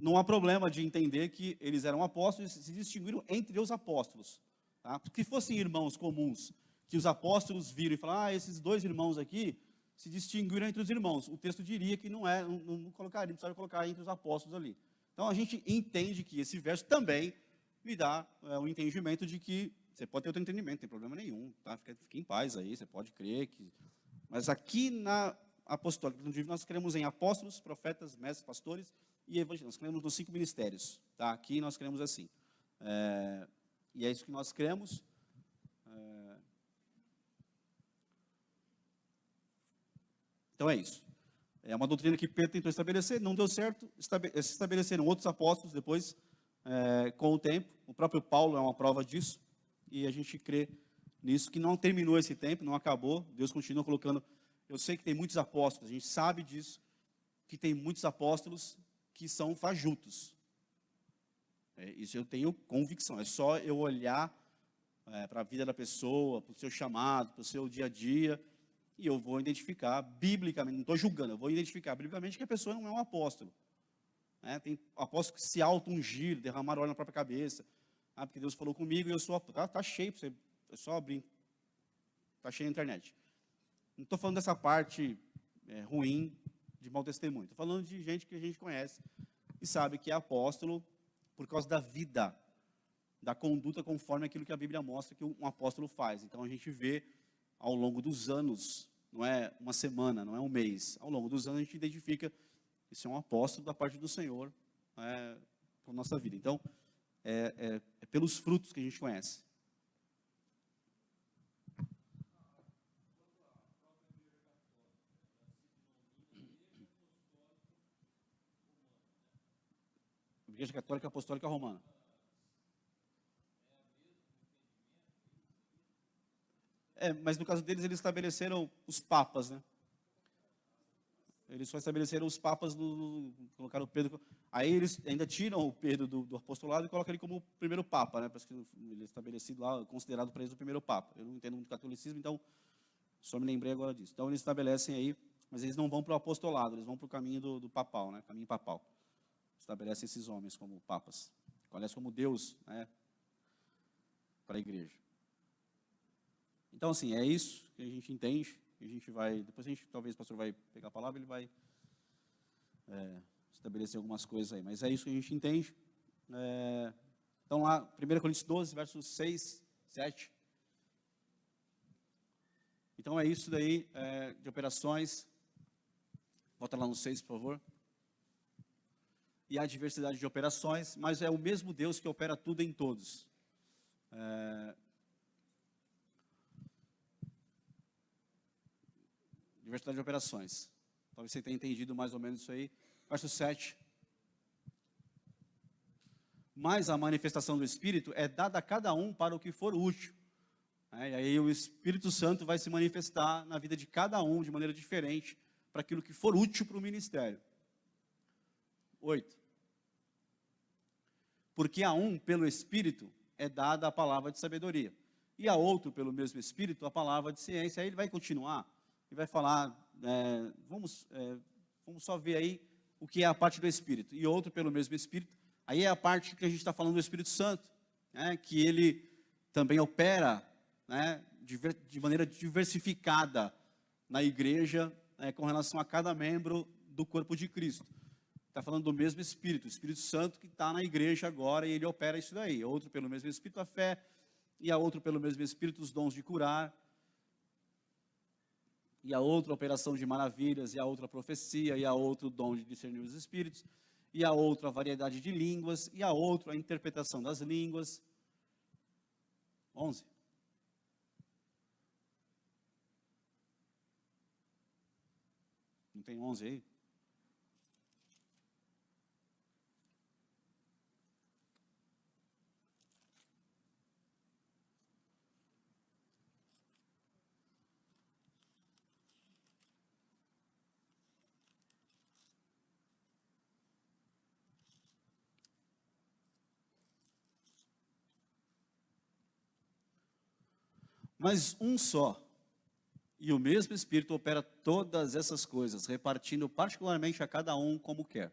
A: não há problema de entender que eles eram apóstolos e se distinguiram entre os apóstolos. Tá? Porque se fossem irmãos comuns, que os apóstolos viram e falaram, esses dois irmãos aqui se distinguiram entre os irmãos. O texto diria que não colocaria, não precisaria colocar entre os apóstolos ali. Então, a gente entende que esse verso também me dá o entendimento de que você pode ter outro entendimento, não tem problema nenhum, tá? Fique em paz aí, você pode crer que... Mas aqui na apostólica, nós cremos em apóstolos, profetas, mestres, pastores e evangelistas. Nós cremos nos 5 ministérios, tá? Aqui nós cremos assim. E é isso que nós cremos. Então é isso. É uma doutrina que Pedro tentou estabelecer, não deu certo, se estabeleceram outros apóstolos depois, com o tempo. O próprio Paulo é uma prova disso, e a gente crê nisso, que não terminou esse tempo, não acabou, Deus continua colocando. Eu sei que tem muitos apóstolos, a gente sabe disso, que tem muitos apóstolos que são fajutos. Isso eu tenho convicção, é só eu olhar para a vida da pessoa, para o seu chamado, para o seu dia a dia, e eu vou identificar biblicamente, não estou julgando, eu vou identificar biblicamente que a pessoa não é um apóstolo. Tem apóstolos que se auto-ungiram, derramaram óleo na própria cabeça, porque Deus falou comigo e eu sou apóstolo. Está cheio, é só abrir, está cheio na internet. Não estou falando dessa parte ruim de mau testemunho, estou falando de gente que a gente conhece e sabe que é apóstolo por causa da vida, da conduta conforme aquilo que a Bíblia mostra que um apóstolo faz. Então a gente vê ao longo dos anos, não é uma semana, não é um mês, ao longo dos anos a gente identifica que isso é um apóstolo da parte do Senhor para a nossa vida. Então, é pelos frutos que a gente conhece. Igreja Católica Apostólica Romana. Mas no caso deles, eles estabeleceram os papas, né? Eles só estabeleceram os papas, colocaram o Pedro. Aí eles ainda tiram o Pedro do apostolado e colocam ele como o primeiro papa, né? Parece que ele é estabelecido lá, considerado para eles o primeiro papa. Eu não entendo muito catolicismo, então só me lembrei agora disso. Então eles estabelecem aí, mas eles não vão para o apostolado, eles vão para o caminho do papal, né? Caminho papal. Estabelecem esses homens como papas, aliás, como Deus, né? Para a igreja. Então, assim, é isso que a gente entende. A gente vai, depois a gente, talvez o pastor vai pegar a palavra, ele vai estabelecer algumas coisas aí. Mas é isso que a gente entende. Então, lá, 1 Coríntios 12, versos 6, 7. Então, é isso daí de operações. Volta lá no 6, por favor. E há diversidade de operações, mas é o mesmo Deus que opera tudo em todos. Diversidade de operações. Talvez você tenha entendido mais ou menos isso aí. Verso 7. Mas a manifestação do Espírito é dada a cada um para o que for útil. E aí o Espírito Santo vai se manifestar na vida de cada um de maneira diferente, para aquilo que for útil para o ministério. 8. Porque a um, pelo Espírito, é dada a palavra de sabedoria, e a outro, pelo mesmo Espírito, a palavra de ciência. Aí ele vai continuar, e vai falar, vamos só ver aí o que é a parte do Espírito. E outro, pelo mesmo Espírito, aí é a parte que a gente está falando do Espírito Santo, que ele também opera de maneira diversificada na igreja, com relação a cada membro do corpo de Cristo. Está falando do mesmo Espírito, o Espírito Santo que está na igreja agora, e ele opera isso daí. Outro pelo mesmo Espírito a fé, e a outro pelo mesmo Espírito os dons de curar, e a outra operação de maravilhas, e a outra profecia, e a outro dom de discernir os espíritos, e a outra variedade de línguas, e a outra a interpretação das línguas. 11. Não tem 11 aí? Mas um só, e o mesmo Espírito opera todas essas coisas, repartindo particularmente a cada um como quer.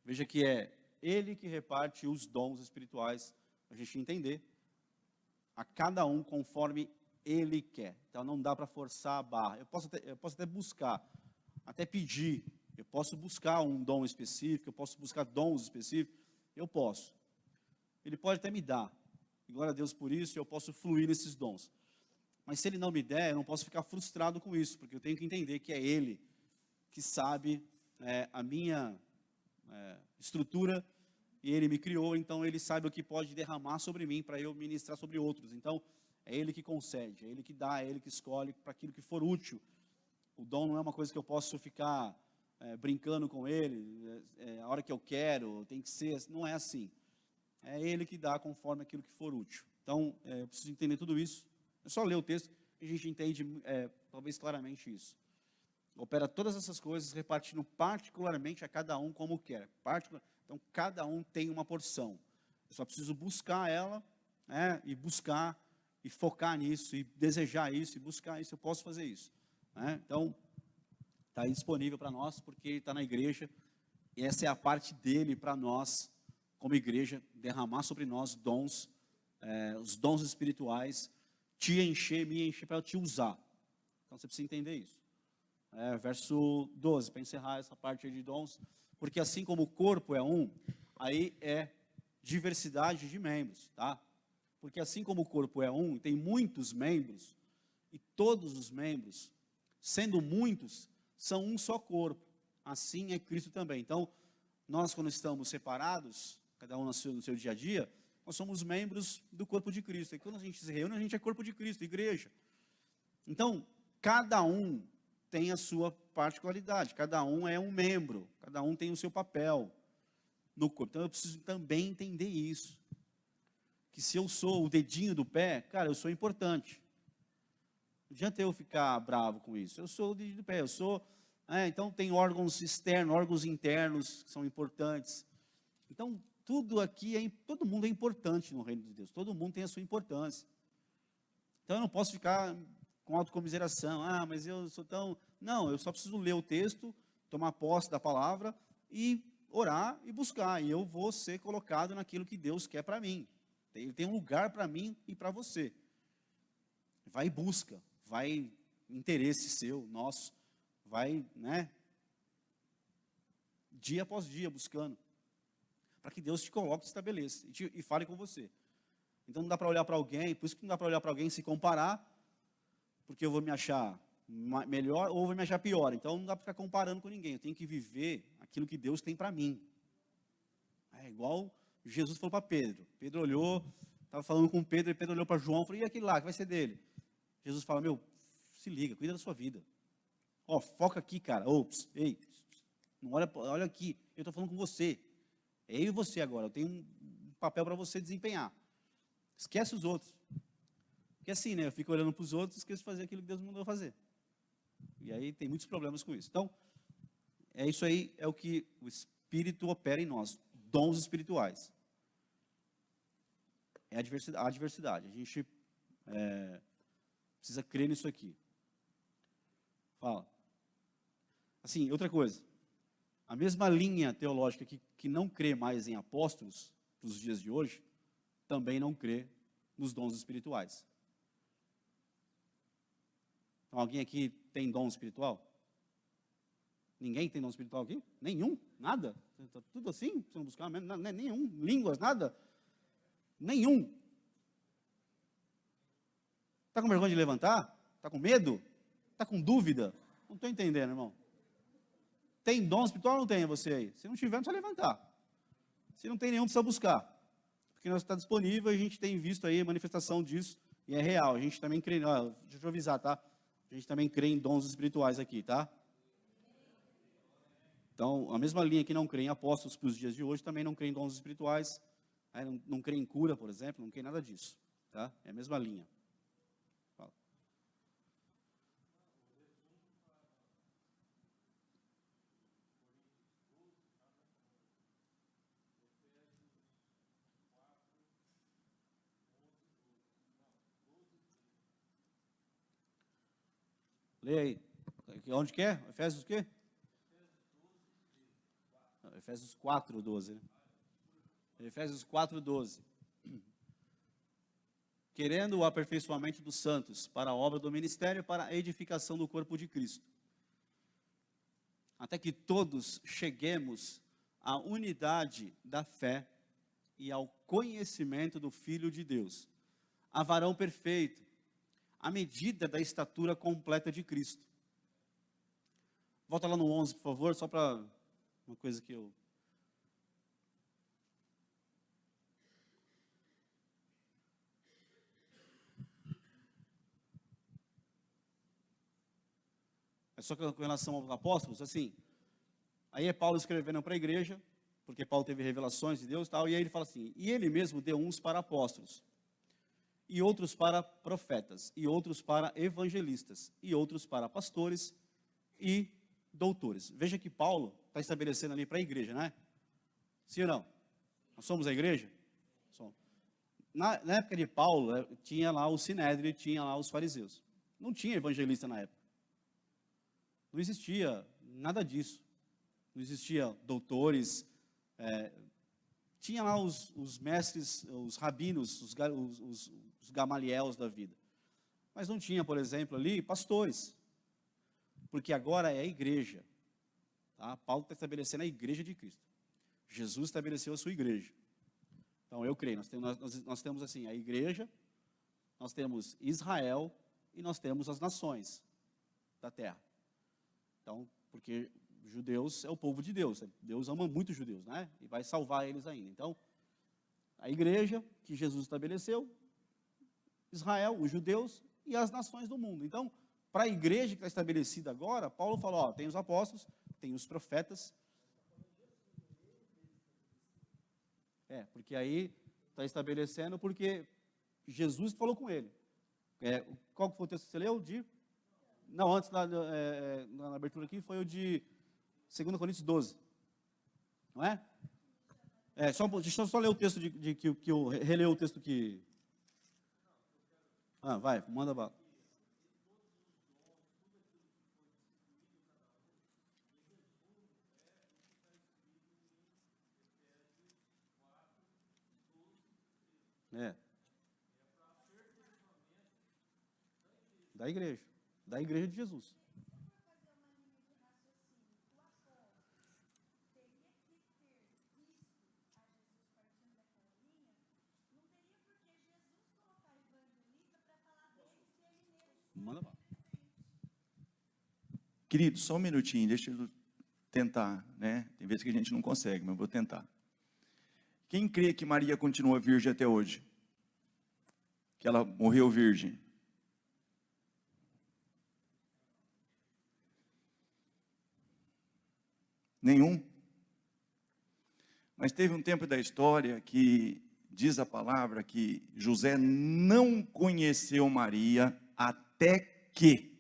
A: Veja que é Ele que reparte os dons espirituais, para a gente entender, a cada um conforme Ele quer. Então não dá para forçar a barra. Eu posso até buscar, até pedir, eu posso buscar um dom específico, eu posso buscar dons específicos, eu posso. Ele pode até me dar, e glória a Deus por isso, eu posso fluir nesses dons. Mas se Ele não me der, eu não posso ficar frustrado com isso, porque eu tenho que entender que é Ele que sabe a minha estrutura, e Ele me criou, então Ele sabe o que pode derramar sobre mim para eu ministrar sobre outros. Então, é Ele que concede, é Ele que dá, é Ele que escolhe para aquilo que for útil. O dom não é uma coisa que eu posso ficar brincando com Ele, a hora que eu quero, tem que ser, não é assim. É Ele que dá conforme aquilo que for útil. Então, eu preciso entender tudo isso. É só ler o texto e a gente entende, talvez claramente isso. Opera todas essas coisas, repartindo particularmente a cada um como quer. Então, cada um tem uma porção. Eu só preciso buscar ela, e buscar, e focar nisso, e desejar isso, e buscar isso. Eu posso fazer isso. Então, está aí disponível para nós, porque Ele está na igreja, e essa é a parte dele para nós, como igreja, derramar sobre nós dons, os dons espirituais, te encher, me encher, para eu te usar. Então, você precisa entender isso. Verso 12, para encerrar essa parte aí de dons, porque assim como o corpo é um, aí é diversidade de membros, tá? Porque assim como o corpo é um, tem muitos membros, e todos os membros, sendo muitos, são um só corpo, assim é Cristo também. Então, nós quando estamos separados, cada um no seu dia a dia, nós somos membros do corpo de Cristo, e quando a gente se reúne, a gente é corpo de Cristo, igreja. Então, cada um tem a sua particularidade, cada um é um membro, cada um tem o seu papel no corpo. Então eu preciso também entender isso, que se eu sou o dedinho do pé, cara, eu sou importante. Não adianta eu ficar bravo com isso, eu sou o dedinho do pé, eu sou, então tem órgãos externos, órgãos internos que são importantes. Então tudo aqui, todo mundo é importante no reino de Deus, todo mundo tem a sua importância. Então eu não posso ficar com autocomiseração, mas eu sou tão... Não, eu só preciso ler o texto, tomar posse da palavra e orar e buscar, e eu vou ser colocado naquilo que Deus quer para mim. Ele tem um lugar para mim e para você. vai e busca, vai interesse seu, nosso, vai, né, dia após dia buscando, para que Deus te coloque, te estabeleça e fale com você. Então não dá para olhar para alguém, por isso que não dá para olhar para alguém e se comparar, porque eu vou me achar melhor ou vou me achar pior. Então não dá para ficar comparando com ninguém, eu tenho que viver aquilo que Deus tem para mim. É igual Jesus falou para Pedro. Pedro olhou, estava falando com Pedro, e Pedro olhou para João e falou, e aquele lá, que vai ser dele? Jesus fala, meu, se liga, cuida da sua vida. Ó, foca aqui, cara. Ei, não olha aqui, eu estou falando com você. É eu e você agora, eu tenho um papel para você desempenhar. Esquece os outros. Porque assim, né, eu fico olhando para os outros e esqueço de fazer aquilo que Deus me mandou fazer. E aí tem muitos problemas com isso. Então, é isso aí, é o que o Espírito opera em nós. Dons espirituais. É a diversidade. A gente precisa crer nisso aqui. Fala. Assim, outra coisa. A mesma linha teológica que não crê mais em apóstolos, para os dias de hoje, também não crê nos dons espirituais. Então, alguém aqui tem dom espiritual? Ninguém tem dom espiritual aqui? Nenhum? Nada? Tá tudo assim? Você não buscar mesmo? Nenhum? Línguas? Nada? Nenhum? Está com vergonha de levantar? Está com medo? Está com dúvida? Não estou entendendo, irmão. Tem dom espiritual ou não tem você aí? Se não tiver, não precisa levantar. Se não tem nenhum, precisa buscar. Porque nós está disponível, a gente tem visto aí a manifestação disso, e é real. A gente também crê, deixa eu avisar, tá? A gente também crê em dons espirituais aqui, tá? Então, a mesma linha que não crê em apóstolos para os dias de hoje, também não crê em dons espirituais, não crê em cura, por exemplo, não crê em nada disso, tá? É a mesma linha. Fala. Leia aí. Onde que é? Efésios o quê? Não, Efésios 4:12, né? Efésios 4:12. Querendo o aperfeiçoamento dos santos para a obra do ministério, para a edificação do corpo de Cristo. Até que todos cheguemos à unidade da fé e ao conhecimento do Filho de Deus, a varão perfeito, à medida da estatura completa de Cristo. Volta lá no 11, por favor, só para uma coisa que eu... É só com relação aos apóstolos, assim, aí é Paulo escrevendo para a igreja, porque Paulo teve revelações de Deus e tal, e aí ele fala assim, e ele mesmo deu uns para apóstolos, e outros para profetas, e outros para evangelistas, e outros para pastores e doutores. Veja que Paulo está estabelecendo ali para a igreja, né? Sim ou não? Nós somos a igreja? Somos. Na época de Paulo, tinha lá o Sinédrio, tinha lá os fariseus. Não tinha evangelista na época. Não existia nada disso. Não existia doutores, tinha lá os mestres, os rabinos, os gamaliels da vida. Mas não tinha, por exemplo, ali pastores, porque agora é a igreja. Tá? Paulo está estabelecendo a igreja de Cristo. Jesus estabeleceu a sua igreja. Então eu creio, nós temos assim, a igreja, nós temos Israel e nós temos as nações da terra. Então, porque judeus é o povo de Deus, Deus ama muito os judeus, né? E vai salvar eles ainda. Então, a igreja que Jesus estabeleceu, Israel, os judeus e as nações do mundo. Então, para a igreja que está estabelecida agora, Paulo falou, ó, tem os apóstolos, tem os profetas. Porque aí está estabelecendo, porque Jesus falou com ele. Qual foi o texto que você leu? Não, antes, na abertura aqui, foi o de 2 Coríntios 12. Não é? Deixa eu só ler o texto que eu releu o texto que... vai, manda bala. Da igreja de Jesus. Manda lá.
B: Querido, só um minutinho, deixa eu tentar, né? Tem vezes que a gente não consegue, mas eu vou tentar. Quem crê que Maria continua virgem até hoje? Que ela morreu virgem? Nenhum? Mas teve um tempo da história que diz a palavra que José não conheceu Maria até que.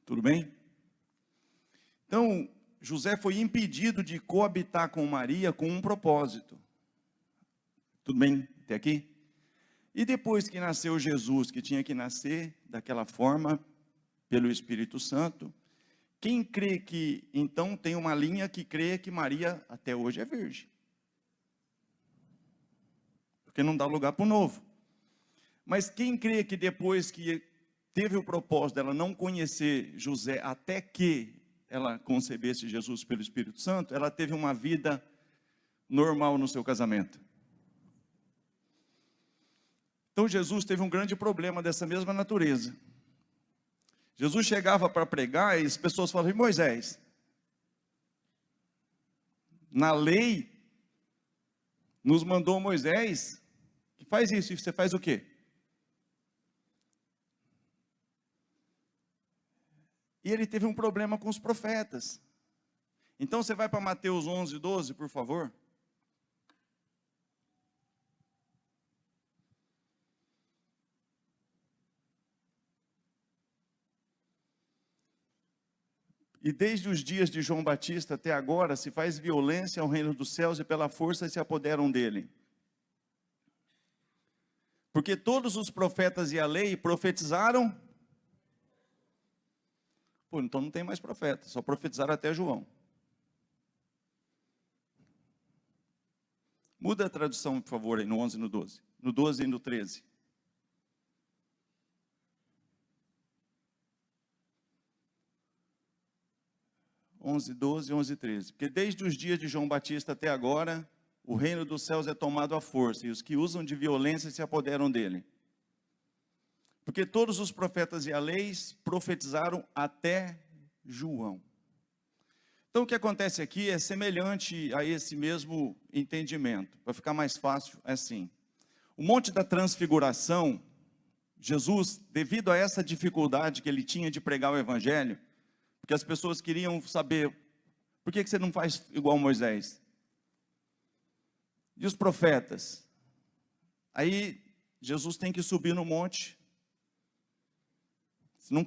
B: Tudo bem? Então, José foi impedido de coabitar com Maria com um propósito. Tudo bem até aqui? E depois que nasceu Jesus, que tinha que nascer daquela forma, pelo Espírito Santo, quem crê que, então, tem uma linha que crê que Maria até hoje é virgem. Porque não dá lugar para o novo. Mas quem crê que depois que teve o propósito dela não conhecer José até que ela concebesse Jesus pelo Espírito Santo, ela teve uma vida normal no seu casamento. Então Jesus teve um grande problema dessa mesma natureza. Jesus chegava para pregar e as pessoas falavam: Moisés, na lei nos mandou Moisés que faz isso, e você faz o quê? E ele teve um problema com os profetas. Então você vai para Mateus 11, 12, por favor. E desde os dias de João Batista até agora se faz violência ao reino dos céus e pela força se apoderam dele. Porque todos os profetas e a lei profetizaram. Pô, então não tem mais profeta, só profetizaram até João. Muda a tradução, por favor, aí no 11 e no 12. No 12 e no 13. (11, 12, 11, 13). Porque desde os dias de João Batista até agora, o reino dos céus é tomado à força, e os que usam de violência se apoderam dele. Porque todos os profetas e a lei profetizaram até João. Então o que acontece aqui é semelhante a esse mesmo entendimento. Para ficar mais fácil, é assim. O Monte da Transfiguração, Jesus, devido a essa dificuldade que ele tinha de pregar o Evangelho, porque as pessoas queriam saber, por que você não faz igual Moisés? E os profetas? Aí Jesus tem que subir no monte. Se não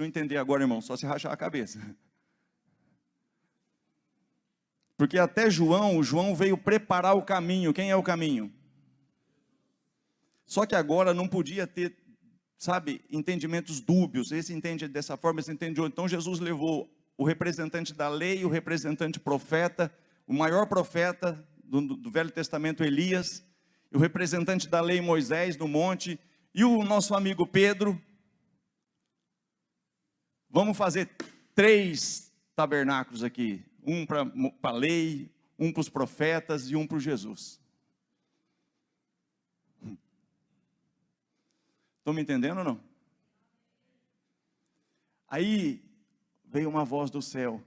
B: entender agora, irmão, só se rachar a cabeça. Porque até João veio preparar o caminho. Quem é o caminho? Só que agora não podia ter, sabe, entendimentos dúbios. Esse entende dessa forma, esse entende de outra. Então Jesus levou o representante da lei, o representante profeta, o maior profeta do Velho Testamento, Elias, e o representante da lei, Moisés, no monte, e o nosso amigo Pedro. Vamos fazer 3 tabernáculos aqui. Um para a lei, um para os profetas e um para Jesus. Estão me entendendo ou não? Aí veio uma voz do céu.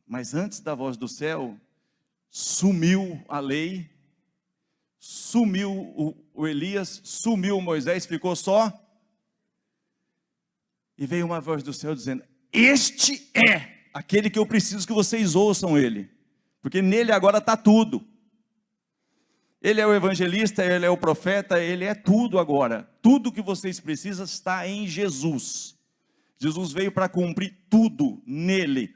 B: Mas antes da voz do céu, sumiu a lei, sumiu o Elias, sumiu o Moisés, ficou só. E veio uma voz do céu dizendo: este é aquele que eu preciso que vocês ouçam ele, porque nele agora está tudo. Ele é o evangelista, ele é o profeta, ele é tudo agora. Tudo que vocês precisam está em Jesus. Jesus veio para cumprir tudo nele.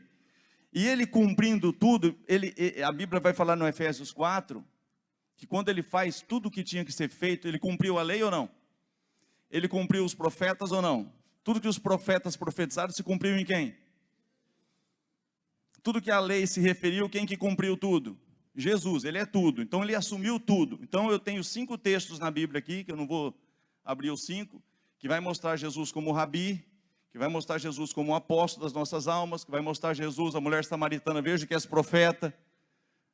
B: E ele cumprindo tudo, a Bíblia vai falar no Efésios 4, que quando ele faz tudo o que tinha que ser feito, ele cumpriu a lei ou não? Ele cumpriu os profetas ou não? Tudo que os profetas profetizaram se cumpriu em quem? Tudo que a lei se referiu, quem que cumpriu tudo? Jesus, ele é tudo. Então ele assumiu tudo. Então eu tenho 5 textos na Bíblia aqui, que eu não vou abrir o 5, que vai mostrar Jesus como rabi, que vai mostrar Jesus como apóstolo das nossas almas, que vai mostrar Jesus, a mulher samaritana, veja que és profeta,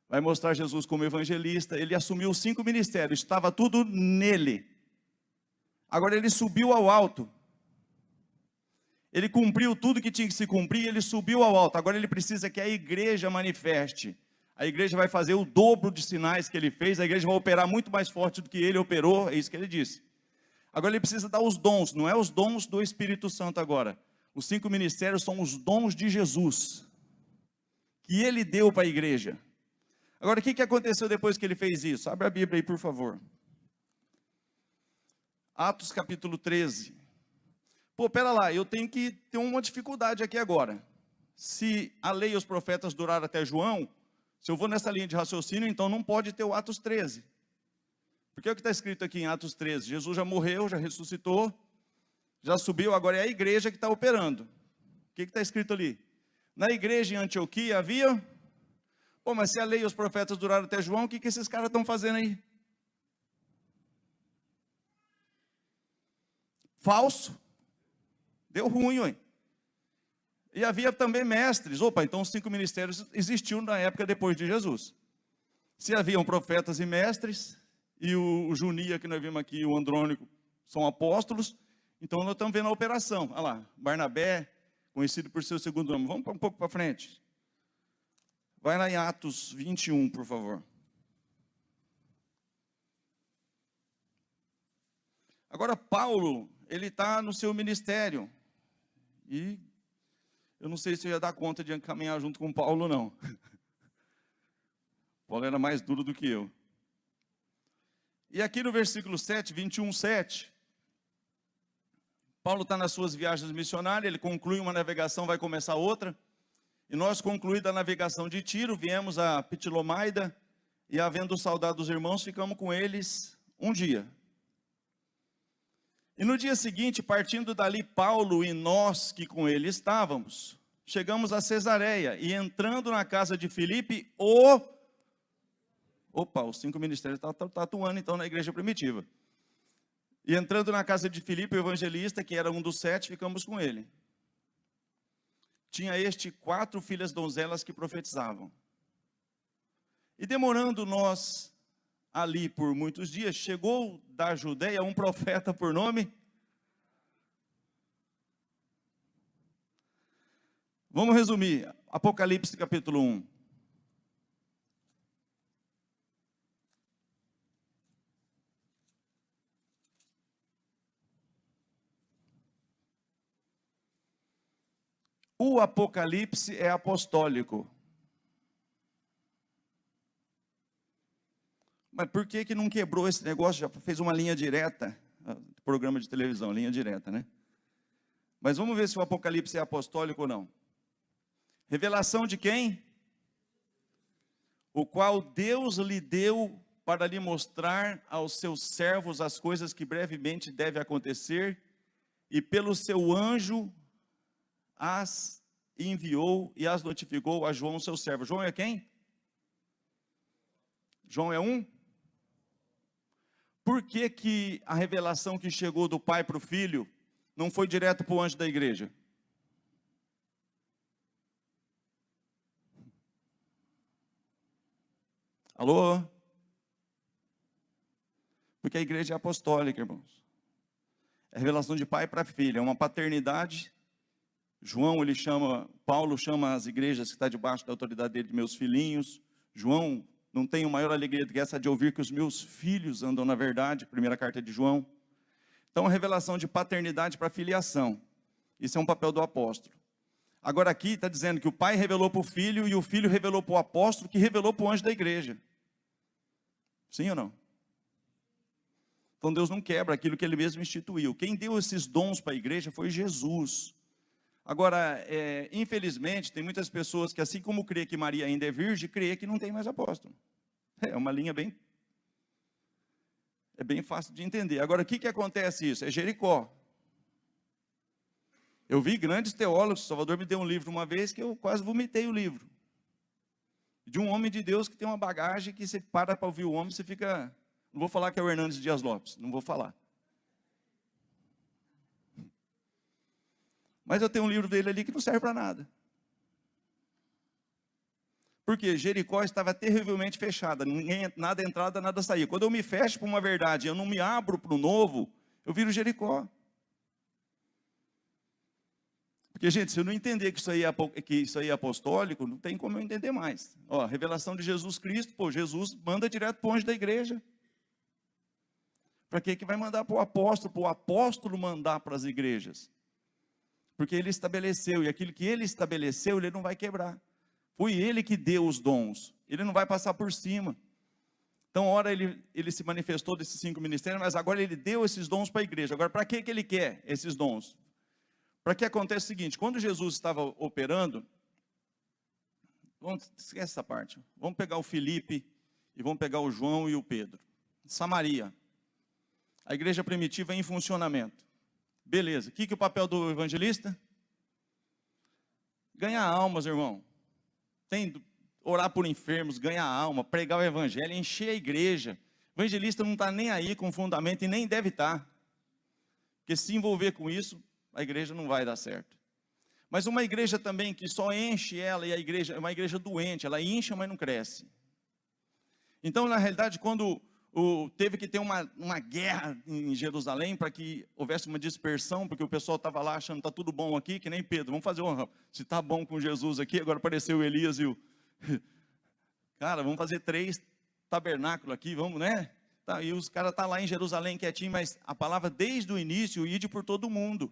B: vai mostrar Jesus como evangelista. Ele assumiu os 5 ministérios, estava tudo nele. Agora ele subiu ao alto. Ele cumpriu tudo que tinha que se cumprir, ele subiu ao alto. Agora ele precisa que a igreja manifeste. A igreja vai fazer o dobro de sinais que ele fez, a igreja vai operar muito mais forte do que ele operou, é isso que ele disse. Agora ele precisa dar os dons, não é os dons do Espírito Santo agora. Os 5 ministérios são os dons de Jesus, que ele deu para a igreja. Agora o que aconteceu depois que ele fez isso? Abre a Bíblia aí, por favor. Atos capítulo 13. Pô, pera lá, eu tenho que ter uma dificuldade aqui agora. Se a lei e os profetas duraram até João, se eu vou nessa linha de raciocínio, então não pode ter o Atos 13. Porque é o que está escrito aqui em Atos 13. Jesus já morreu, já ressuscitou, já subiu, agora é a igreja que está operando. O que está escrito ali? Na igreja em Antioquia havia... Pô, mas se a lei e os profetas duraram até João, o que esses caras estão fazendo aí? Falso. Deu ruim, ué. E havia também mestres. Opa, então os 5 ministérios existiam na época depois de Jesus. Se haviam profetas e mestres, e o Junia, que nós vimos aqui, o Andrônico, são apóstolos, então nós estamos vendo a operação. Olha lá, Barnabé, conhecido por seu segundo nome. Vamos um pouco para frente. Vai lá em Atos 21, por favor. Agora Paulo, ele está no seu ministério. E eu não sei se eu ia dar conta de caminhar junto com Paulo, não. Paulo era mais duro do que eu. E aqui no versículo 7, 21, 7, Paulo está nas suas viagens missionárias, ele conclui uma navegação, vai começar outra. E nós, concluída a navegação de Tiro, viemos a Pitilomaida, e havendo saudado os irmãos, ficamos com eles um dia. E no dia seguinte, partindo dali, Paulo e nós que com ele estávamos, chegamos a Cesareia, e entrando na casa de Filipe, os 5 ministérios estão atuando então na igreja primitiva. E entrando na casa de Filipe, o evangelista, que era um dos 7, ficamos com ele. Tinha 4 filhas donzelas que profetizavam. E demorando nós ali por muitos dias, chegou da Judeia um profeta por nome. Vamos resumir, Apocalipse capítulo 1. O Apocalipse é apostólico. Mas por que não quebrou esse negócio? Já fez uma linha direta, programa de televisão, linha direta, né? Mas vamos ver se o Apocalipse é apostólico ou não. Revelação de quem? O qual Deus lhe deu para lhe mostrar aos seus servos as coisas que brevemente devem acontecer, e pelo seu anjo as enviou e as notificou a João, seu servo. João é quem? João é um? Por que a revelação que chegou do pai para o filho não foi direto para o anjo da igreja? Alô? Porque a igreja é apostólica, irmãos. É revelação de pai para filho, é uma paternidade. Paulo chama as igrejas que estão debaixo da autoridade dele de meus filhinhos. João não tenho maior alegria do que essa de ouvir que os meus filhos andam na verdade, primeira carta de João. Então, a revelação de paternidade para filiação. Isso é um papel do apóstolo. Agora aqui está dizendo que o pai revelou para o filho e o filho revelou para o apóstolo, que revelou para o anjo da igreja. Sim ou não? Então Deus não quebra aquilo que ele mesmo instituiu. Quem deu esses dons para a igreja foi Jesus. Agora, infelizmente, tem muitas pessoas que, assim como crê que Maria ainda é virgem, crê que não tem mais apóstolo. É uma linha bem fácil de entender. Agora, o que acontece isso? É Jericó. Eu vi grandes teólogos, o Salvador me deu um livro uma vez que eu quase vomitei o livro. De um homem de Deus que tem uma bagagem que você para ouvir o homem, você fica... Não vou falar que é o Hernandes Dias Lopes, não vou falar. Mas eu tenho um livro dele ali que não serve para nada. Porque Jericó estava terrivelmente fechada, nada entrada, nada saía. Quando eu me fecho para uma verdade, eu não me abro para o novo, eu viro Jericó. Porque, gente, se eu não entender que isso aí é apostólico, não tem como eu entender mais. Ó, a revelação de Jesus Cristo, pô, Jesus manda direto para o anjo da igreja. Para que vai mandar para o apóstolo mandar para as igrejas? Porque ele estabeleceu, e aquilo que ele estabeleceu, ele não vai quebrar. Foi ele que deu os dons, ele não vai passar por cima. Então, ora ele se manifestou desses 5 ministérios, mas agora ele deu esses dons para a igreja. Agora, para que ele quer esses dons? Para que aconteça o seguinte, quando Jesus estava operando, esquece essa parte, vamos pegar o Filipe, e vamos pegar o João e o Pedro. Samaria, a igreja primitiva em funcionamento. Beleza, o que é o papel do evangelista? Ganhar almas, irmão. Orar por enfermos, ganhar alma, pregar o evangelho, encher a igreja. O evangelista não está nem aí com fundamento e nem deve estar. Porque se envolver com isso, a igreja não vai dar certo. Mas uma igreja também que só enche ela, e a igreja é uma igreja doente, ela incha, mas não cresce. Então, na realidade, quando teve que ter uma guerra em Jerusalém para que houvesse uma dispersão, porque o pessoal estava lá achando que está tudo bom aqui, que nem Pedro, vamos fazer se está bom com Jesus aqui, agora apareceu o Elias e o... Cara, vamos fazer 3 tabernáculos aqui, vamos, né? Tá, e os caras estão lá em Jerusalém quietinho, mas a palavra desde o início, ide por todo mundo.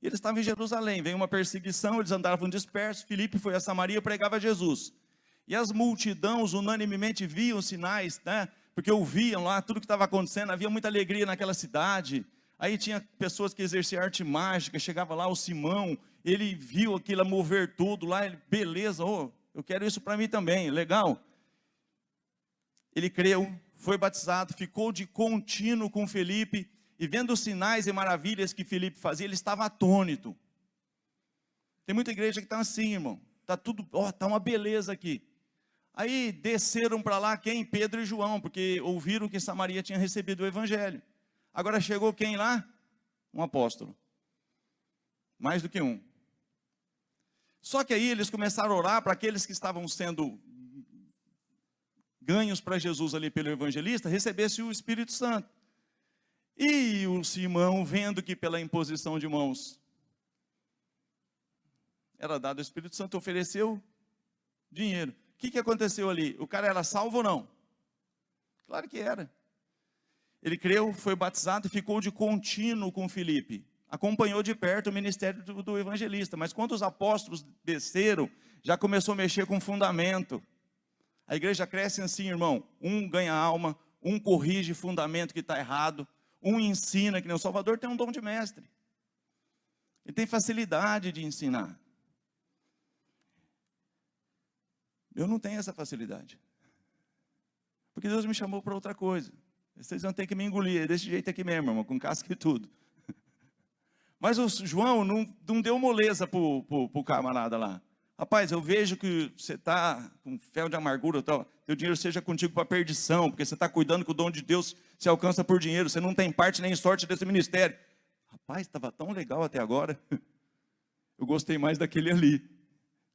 B: E eles estavam em Jerusalém, veio uma perseguição, eles andavam dispersos, Filipe foi a Samaria, pregava Jesus. E as multidões unanimemente viam sinais, né? Porque ouviam lá tudo que estava acontecendo, havia muita alegria naquela cidade. Aí tinha pessoas que exerciam arte mágica, chegava lá o Simão, ele viu aquilo mover tudo lá, ele, beleza, eu quero isso para mim também, legal. Ele creu, foi batizado, ficou de contínuo com Filipe, e vendo os sinais e maravilhas que Filipe fazia, ele estava atônito. Tem muita igreja que está assim, irmão, está tudo, está uma beleza aqui. Aí desceram para lá quem? Pedro e João, porque ouviram que Samaria tinha recebido o evangelho. Agora chegou quem lá? Um apóstolo. Mais do que um. Só que aí eles começaram a orar para aqueles que estavam sendo ganhos para Jesus ali pelo evangelista, recebesse o Espírito Santo. E o Simão, vendo que pela imposição de mãos era dado o Espírito Santo, ofereceu dinheiro. O que aconteceu ali? O cara era salvo ou não? Claro que era. Ele creu, foi batizado e ficou de contínuo com Filipe. Acompanhou de perto o ministério do evangelista. Mas quando os apóstolos desceram, já começou a mexer com fundamento. A igreja cresce assim, irmão. Um ganha alma, um corrige fundamento que está errado, um ensina, que nem o Salvador tem um dom de mestre. Ele tem facilidade de ensinar. Eu não tenho essa facilidade. Porque Deus me chamou para outra coisa. Vocês vão ter que me engolir, é desse jeito aqui mesmo, irmão, com casca e tudo. Mas o João não deu moleza para o camarada lá. Rapaz, eu vejo que você está com fel de amargura, teu dinheiro seja contigo para perdição, porque você está cuidando que o dom de Deus se alcança por dinheiro, você não tem parte nem sorte desse ministério. Rapaz, estava tão legal até agora. Eu gostei mais daquele ali.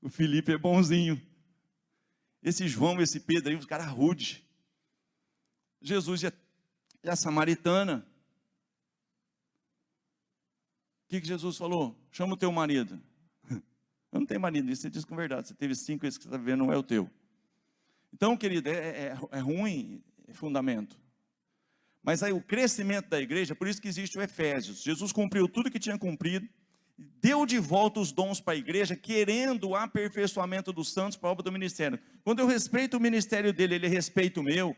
B: O Filipe é bonzinho. Esse João, esse Pedro aí, os caras rudes. Jesus e a samaritana. O que Jesus falou? Chama o teu marido. Eu não tenho marido, isso você diz com verdade. Você teve 5, esse que você está vendo não é o teu. Então, querido, é ruim fundamento. Mas aí o crescimento da igreja, por isso que existe o Efésios. Jesus cumpriu tudo que tinha cumprido, deu de volta os dons para a igreja, querendo o aperfeiçoamento dos santos para a obra do ministério. Quando eu respeito o ministério dele, ele respeita o meu.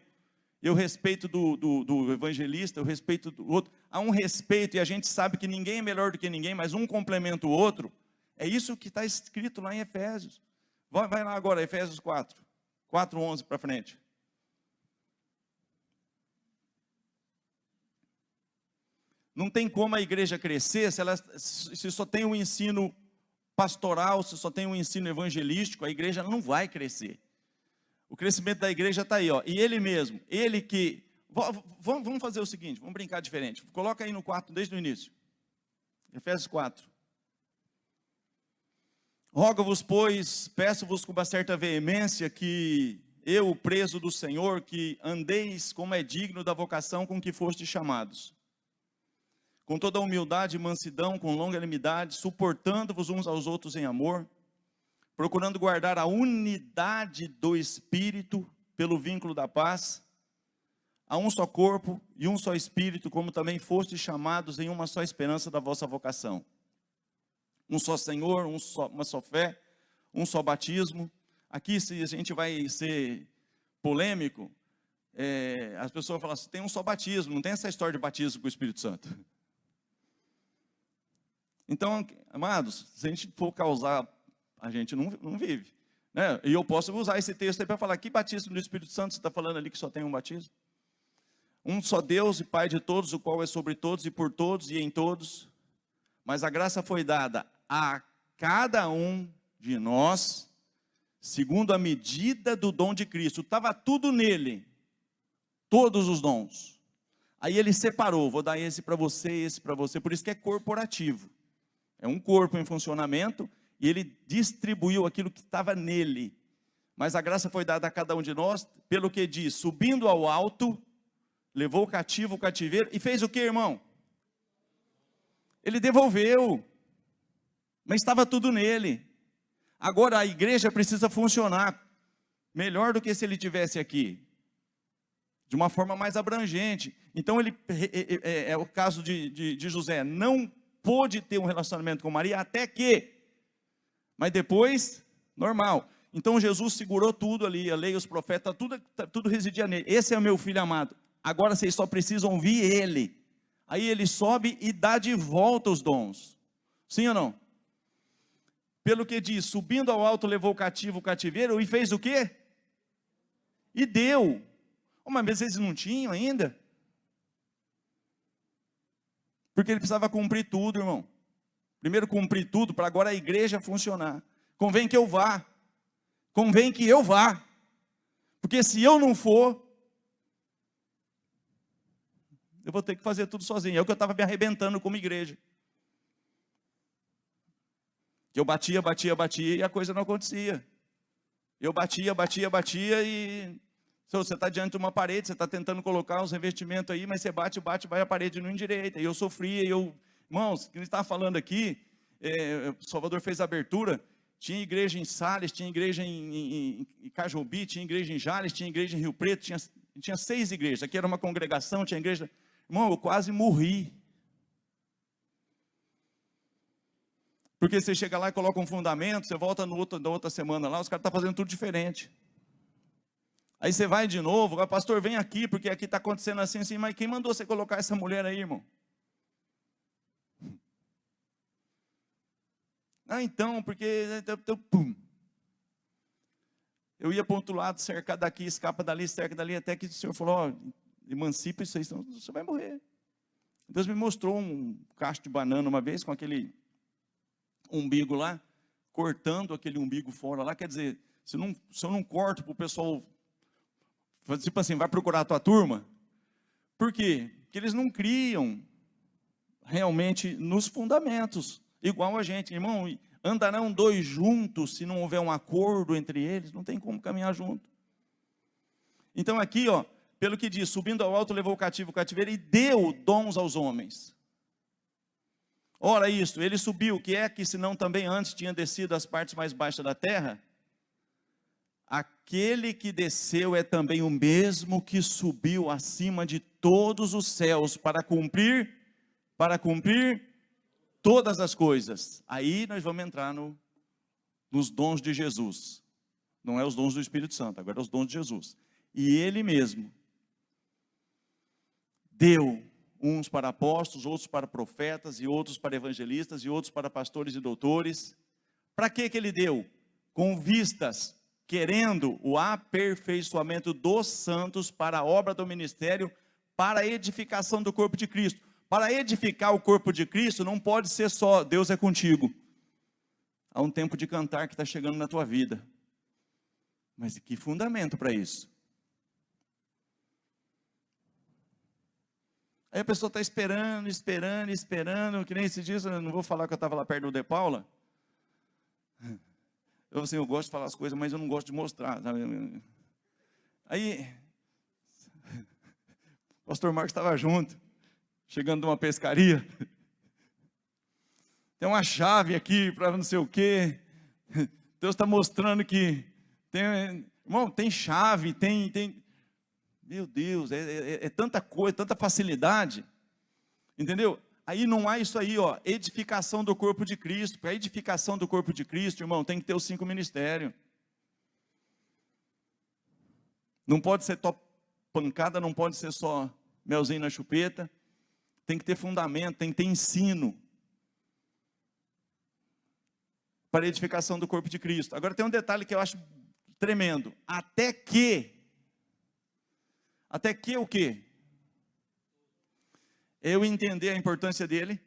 B: Eu respeito do evangelista, eu respeito do outro. Há um respeito e a gente sabe que ninguém é melhor do que ninguém, mas um complementa o outro. É isso que está escrito lá em Efésios. Vai lá agora, Efésios 4, 4:11 para frente. Não tem como a igreja crescer se só tem um ensino pastoral, se só tem um ensino evangelístico, a igreja não vai crescer. O crescimento da igreja está aí, ó. E ele mesmo, ele que... Vamos fazer o seguinte, vamos brincar diferente. Coloca aí no 4, desde o início. Efésios 4. Rogo-vos, pois, peço-vos com uma certa veemência que eu, preso do Senhor, que andeis como é digno da vocação com que fostes chamados, com toda humildade e mansidão, com longanimidade, suportando-vos uns aos outros em amor, procurando guardar a unidade do Espírito pelo vínculo da paz. Há um só corpo e um só Espírito, como também fostes chamados em uma só esperança da vossa vocação. Um só Senhor, uma só fé, um só batismo. Aqui, se a gente vai ser polêmico, as pessoas falam assim, tem um só batismo, não tem essa história de batismo com o Espírito Santo. Então, amados, se a gente for causar, a gente não vive. Né? E eu posso usar esse texto aí para falar, que batismo do Espírito Santo você está falando ali que só tem um batismo? Um só Deus e Pai de todos, o qual é sobre todos e por todos e em todos. Mas a graça foi dada a cada um de nós, segundo a medida do dom de Cristo. Estava tudo nele, todos os dons. Aí ele separou, vou dar esse para você, por isso que é corporativo. É um corpo em funcionamento, e ele distribuiu aquilo que estava nele. Mas a graça foi dada a cada um de nós, pelo que diz, subindo ao alto, levou o cativo o cativeiro, e fez o que, irmão? Ele devolveu, mas estava tudo nele. Agora a igreja precisa funcionar melhor do que se ele tivesse aqui, de uma forma mais abrangente. Então é o caso de José, não pôde ter um relacionamento com Maria até que, mas depois, normal. Então Jesus segurou tudo ali, a lei, os profetas, tudo residia nele. Esse é o meu filho amado, agora vocês só precisam ouvir ele. Aí ele sobe e dá de volta os dons, sim ou não? Pelo que diz, subindo ao alto levou o cativo o cativeiro, e fez o quê? E deu. Mas eles não tinham ainda? Porque ele precisava cumprir tudo, irmão. Primeiro cumprir tudo, para agora a igreja funcionar. Convém que eu vá. Convém que eu vá. Porque se eu não for, eu vou ter que fazer tudo sozinho. É o que eu estava me arrebentando como igreja. Que eu batia e a coisa não acontecia. Eu batia e... Você está diante de uma parede, você está tentando colocar uns revestimentos aí, mas você bate, vai a parede não endireita. E eu sofria, irmãos, que ele estava falando aqui, Salvador fez a abertura, tinha igreja em Sales, tinha igreja em Cajobi, tinha igreja em Jales, tinha igreja em Rio Preto, tinha 6 igrejas. Aqui era uma congregação, tinha igreja... Irmão, eu quase morri. Porque você chega lá e coloca um fundamento, você volta na outra semana lá, os caras estão fazendo tudo diferente. Aí você vai de novo, pastor, vem aqui, porque aqui está acontecendo assim, mas quem mandou você colocar essa mulher aí, irmão? Então, porque... Pum. Eu ia para o outro lado, cercar daqui, escapa dali, cerca dali, até que o Senhor falou, emancipa isso aí, senão você vai morrer. Deus me mostrou um cacho de banana uma vez, com aquele umbigo lá, cortando aquele umbigo fora lá, quer dizer, se eu não corto para o pessoal... Tipo assim, vai procurar a tua turma. Por quê? Porque eles não criam realmente nos fundamentos, igual a gente. Irmão, andarão 2 juntos, se não houver um acordo entre eles, não tem como caminhar junto. Então aqui, pelo que diz, subindo ao alto levou o cativo o cativeiro e deu dons aos homens. Ora isso, ele subiu, que é que senão também antes tinha descido às partes mais baixas da terra? Aquele que desceu é também o mesmo que subiu acima de todos os céus para cumprir todas as coisas. Aí nós vamos entrar nos dons de Jesus. Não é os dons do Espírito Santo, agora é os dons de Jesus. E ele mesmo deu uns para apóstolos, outros para profetas, e outros para evangelistas, e outros para pastores e doutores. Para que ele deu? Com vistas, querendo o aperfeiçoamento dos santos para a obra do ministério, para a edificação do corpo de Cristo. Para edificar o corpo de Cristo, não pode ser só, Deus é contigo. Há um tempo de cantar que está chegando na tua vida. Mas que fundamento para isso? Aí a pessoa está esperando, que nem esses dias, eu não vou falar que eu estava lá perto do De Paula. eu gosto de falar as coisas, mas eu não gosto de mostrar, sabe? Aí, o pastor Marcos estava junto, chegando de uma pescaria. Tem uma chave aqui para não sei o quê. Deus está mostrando que irmão, tem chave, tem. Meu Deus, é tanta coisa, tanta facilidade. Entendeu? Aí não há isso aí, ó, edificação do corpo de Cristo. Para a edificação do corpo de Cristo, irmão, tem que ter os 5 ministérios. Não pode ser top pancada, não pode ser só melzinho na chupeta. Tem que ter fundamento, tem que ter ensino. Para a edificação do corpo de Cristo. Agora tem um detalhe que eu acho tremendo. Até que o quê? Eu entender a importância dele,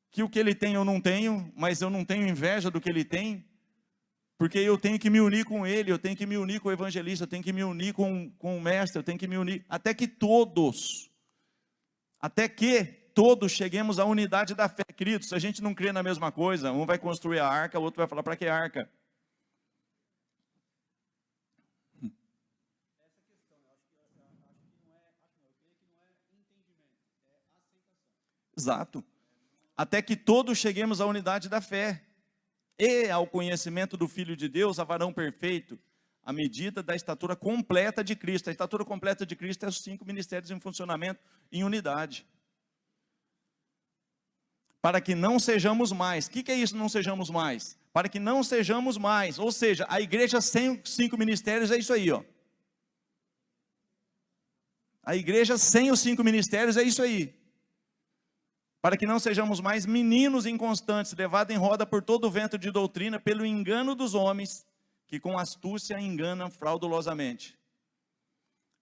B: que o que ele tem eu não tenho, mas eu não tenho inveja do que ele tem, porque eu tenho que me unir com ele, eu tenho que me unir com o evangelista, eu tenho que me unir com o mestre, eu tenho que me unir, até que todos cheguemos à unidade da fé, queridos. Se a gente não crê na mesma coisa, um vai construir a arca, o outro vai falar, para que arca? Exato. Até que todos cheguemos à unidade da fé e ao conhecimento do Filho de Deus, a varão perfeito, à medida da estatura completa de Cristo. A estatura completa de Cristo é os 5 ministérios em funcionamento em unidade. Para que não sejamos mais. O que é isso, não sejamos mais? Para que não sejamos mais. Ou seja, a igreja sem 5 ministérios é isso aí, ó. A igreja sem os 5 ministérios é isso aí. Para que não sejamos mais meninos inconstantes, levados em roda por todo o vento de doutrina, pelo engano dos homens, que com astúcia enganam fraudulosamente.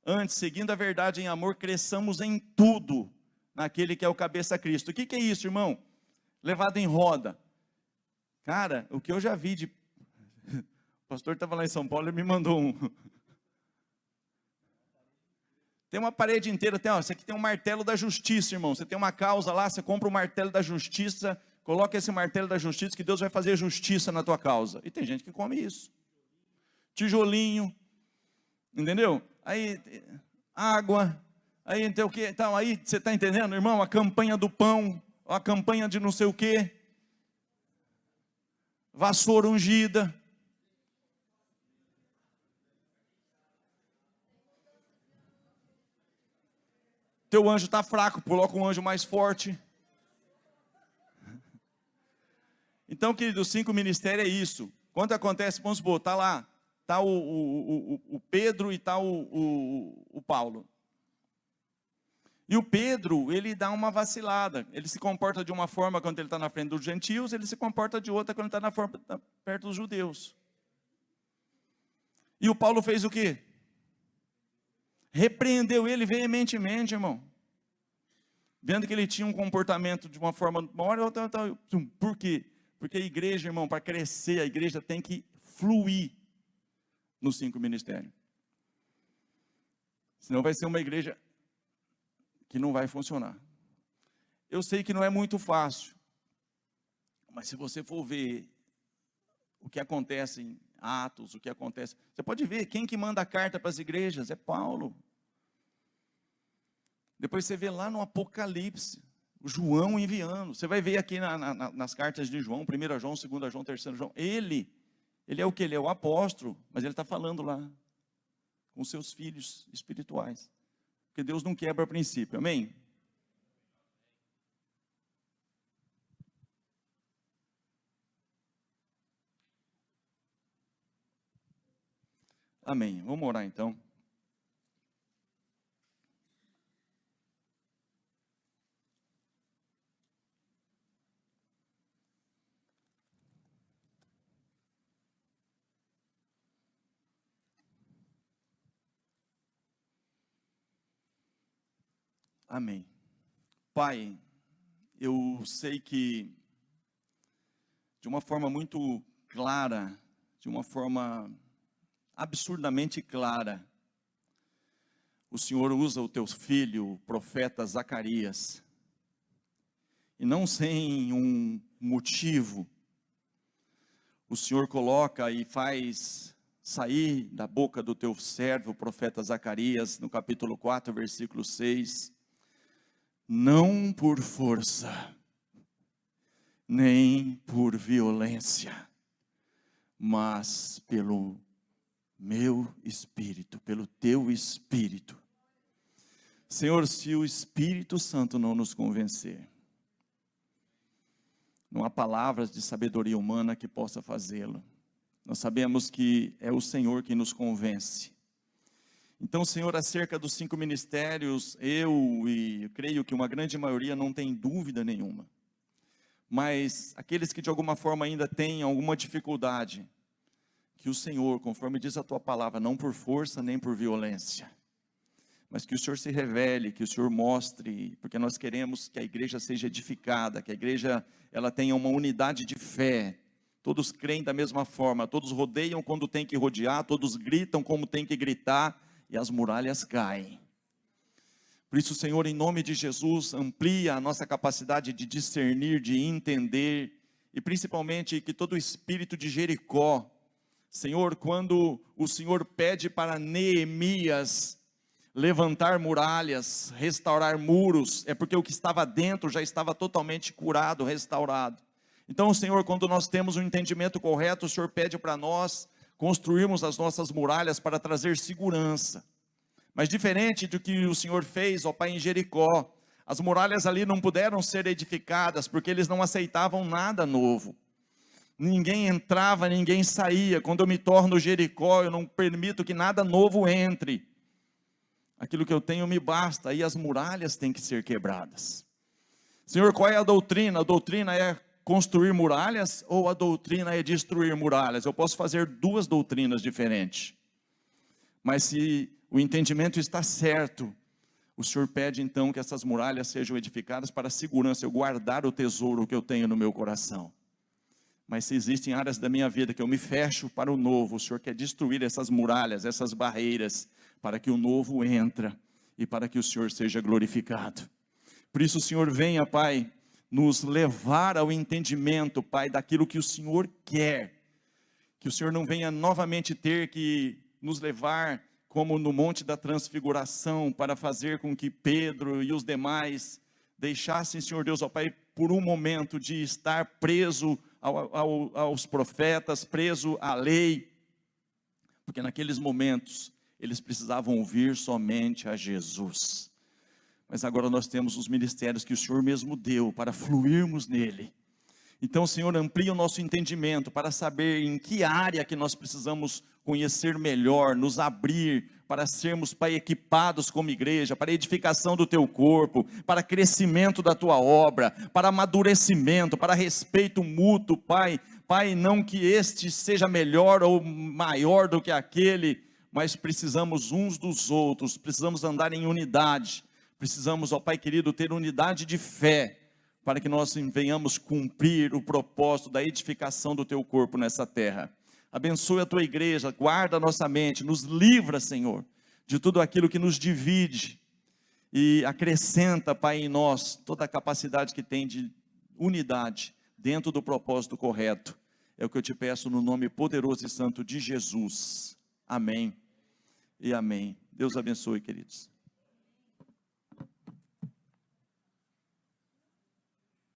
B: Antes, seguindo a verdade em amor, cresçamos em tudo, naquele que é o cabeça Cristo. O que é isso, irmão? Levado em roda. Cara, o que eu já vi de... O pastor estava lá em São Paulo e me mandou um... Tem uma parede inteira, isso aqui tem um martelo da justiça, irmão. Você tem uma causa lá, você compra o martelo da justiça, coloca esse martelo da justiça, que Deus vai fazer justiça na tua causa. E tem gente que come isso. Tijolinho, entendeu? Aí, água, aí então o que? Então, aí você está entendendo, irmão? A campanha do pão, a campanha de não sei o quê, vassoura ungida. Teu anjo está fraco, coloca um anjo mais forte. Então, querido, os 5 ministérios é isso. Quando acontece, vamos supor, está lá, está o Pedro e está o Paulo. E o Pedro, ele dá uma vacilada. Ele se comporta de uma forma quando ele está na frente dos gentios, ele se comporta de outra quando está perto dos judeus. E o Paulo fez o quê? Repreendeu ele veementemente, irmão. Vendo que ele tinha um comportamento de uma forma... Por quê? Porque a igreja, irmão, para crescer, a igreja tem que fluir nos 5 ministérios. Senão vai ser uma igreja que não vai funcionar. Eu sei que não é muito fácil, mas se você for ver o que acontece em Atos, o que acontece, você pode ver quem que manda a carta para as igrejas, é Paulo. Depois você vê lá no Apocalipse, o João enviando, você vai ver aqui nas cartas de João, 1 João, 2 João, 3 João, ele é o que? Ele é o apóstolo, mas ele está falando lá, com seus filhos espirituais, porque Deus não quebra princípio, amém? Amém, vamos orar então. Amém. Pai, eu sei que de uma forma muito clara, de uma forma absurdamente clara, o Senhor usa o teu filho, o profeta Zacarias, e não sem um motivo, o Senhor coloca e faz sair da boca do teu servo, o profeta Zacarias, no capítulo 4, versículo 6, não por força, nem por violência, mas pelo meu Espírito, pelo teu Espírito. Senhor, se o Espírito Santo não nos convencer, não há palavras de sabedoria humana que possa fazê-lo. Nós sabemos que é o Senhor que nos convence. Então, Senhor, acerca dos 5 ministérios, eu creio que uma grande maioria não tem dúvida nenhuma. Mas aqueles que de alguma forma ainda têm alguma dificuldade, que o Senhor, conforme diz a tua palavra, não por força nem por violência, mas que o Senhor se revele, que o Senhor mostre, porque nós queremos que a igreja seja edificada, que a igreja ela tenha uma unidade de fé. Todos creem da mesma forma, todos rodeiam quando tem que rodear, todos gritam como tem que gritar, e as muralhas caem. Por isso, Senhor, em nome de Jesus, amplia a nossa capacidade de discernir, de entender, e principalmente que todo o espírito de Jericó, Senhor, quando o Senhor pede para Neemias levantar muralhas, restaurar muros, é porque o que estava dentro já estava totalmente curado, restaurado. Então, Senhor, quando nós temos um entendimento correto, o Senhor pede para nós construirmos as nossas muralhas para trazer segurança. Mas diferente do que o Senhor fez, ó Pai, em Jericó, as muralhas ali não puderam ser edificadas, porque eles não aceitavam nada novo. Ninguém entrava, ninguém saía. Quando eu me torno Jericó, eu não permito que nada novo entre. Aquilo que eu tenho me basta, e as muralhas têm que ser quebradas. Senhor, qual é a doutrina? A doutrina é construir muralhas ou a doutrina é destruir muralhas? Eu posso fazer 2 doutrinas diferentes. Mas se o entendimento está certo, o Senhor pede então que essas muralhas sejam edificadas para a segurança, eu guardar o tesouro que eu tenho no meu coração. Mas se existem áreas da minha vida que eu me fecho para o novo, o Senhor quer destruir essas muralhas, essas barreiras, para que o novo entre e para que o Senhor seja glorificado. Por isso, o Senhor, venha, Pai, nos levar ao entendimento, Pai, daquilo que o Senhor quer. Que o Senhor não venha novamente ter que nos levar como no Monte da Transfiguração, para fazer com que Pedro e os demais deixassem, Senhor Deus, ó Pai, por um momento de estar preso aos profetas, preso à lei, porque naqueles momentos eles precisavam ouvir somente a Jesus. Mas agora nós temos os ministérios que o Senhor mesmo deu para fluirmos nele. Então, Senhor, amplia o nosso entendimento para saber em que área que nós precisamos conhecer melhor, nos abrir, para sermos, Pai, equipados como igreja, para edificação do Teu corpo, para crescimento da Tua obra, para amadurecimento, para respeito mútuo, Pai. Pai, não que este seja melhor ou maior do que aquele, mas precisamos uns dos outros, precisamos andar em unidade, precisamos, ó Pai querido, ter unidade de fé, para que nós venhamos cumprir o propósito da edificação do Teu corpo nessa terra. Abençoe a Tua igreja, guarda a nossa mente, nos livra, Senhor, de tudo aquilo que nos divide, e acrescenta, Pai, em nós, toda a capacidade que tem de unidade, dentro do propósito correto. É o que eu te peço no nome poderoso e santo de Jesus. Amém e amém. Deus abençoe, queridos.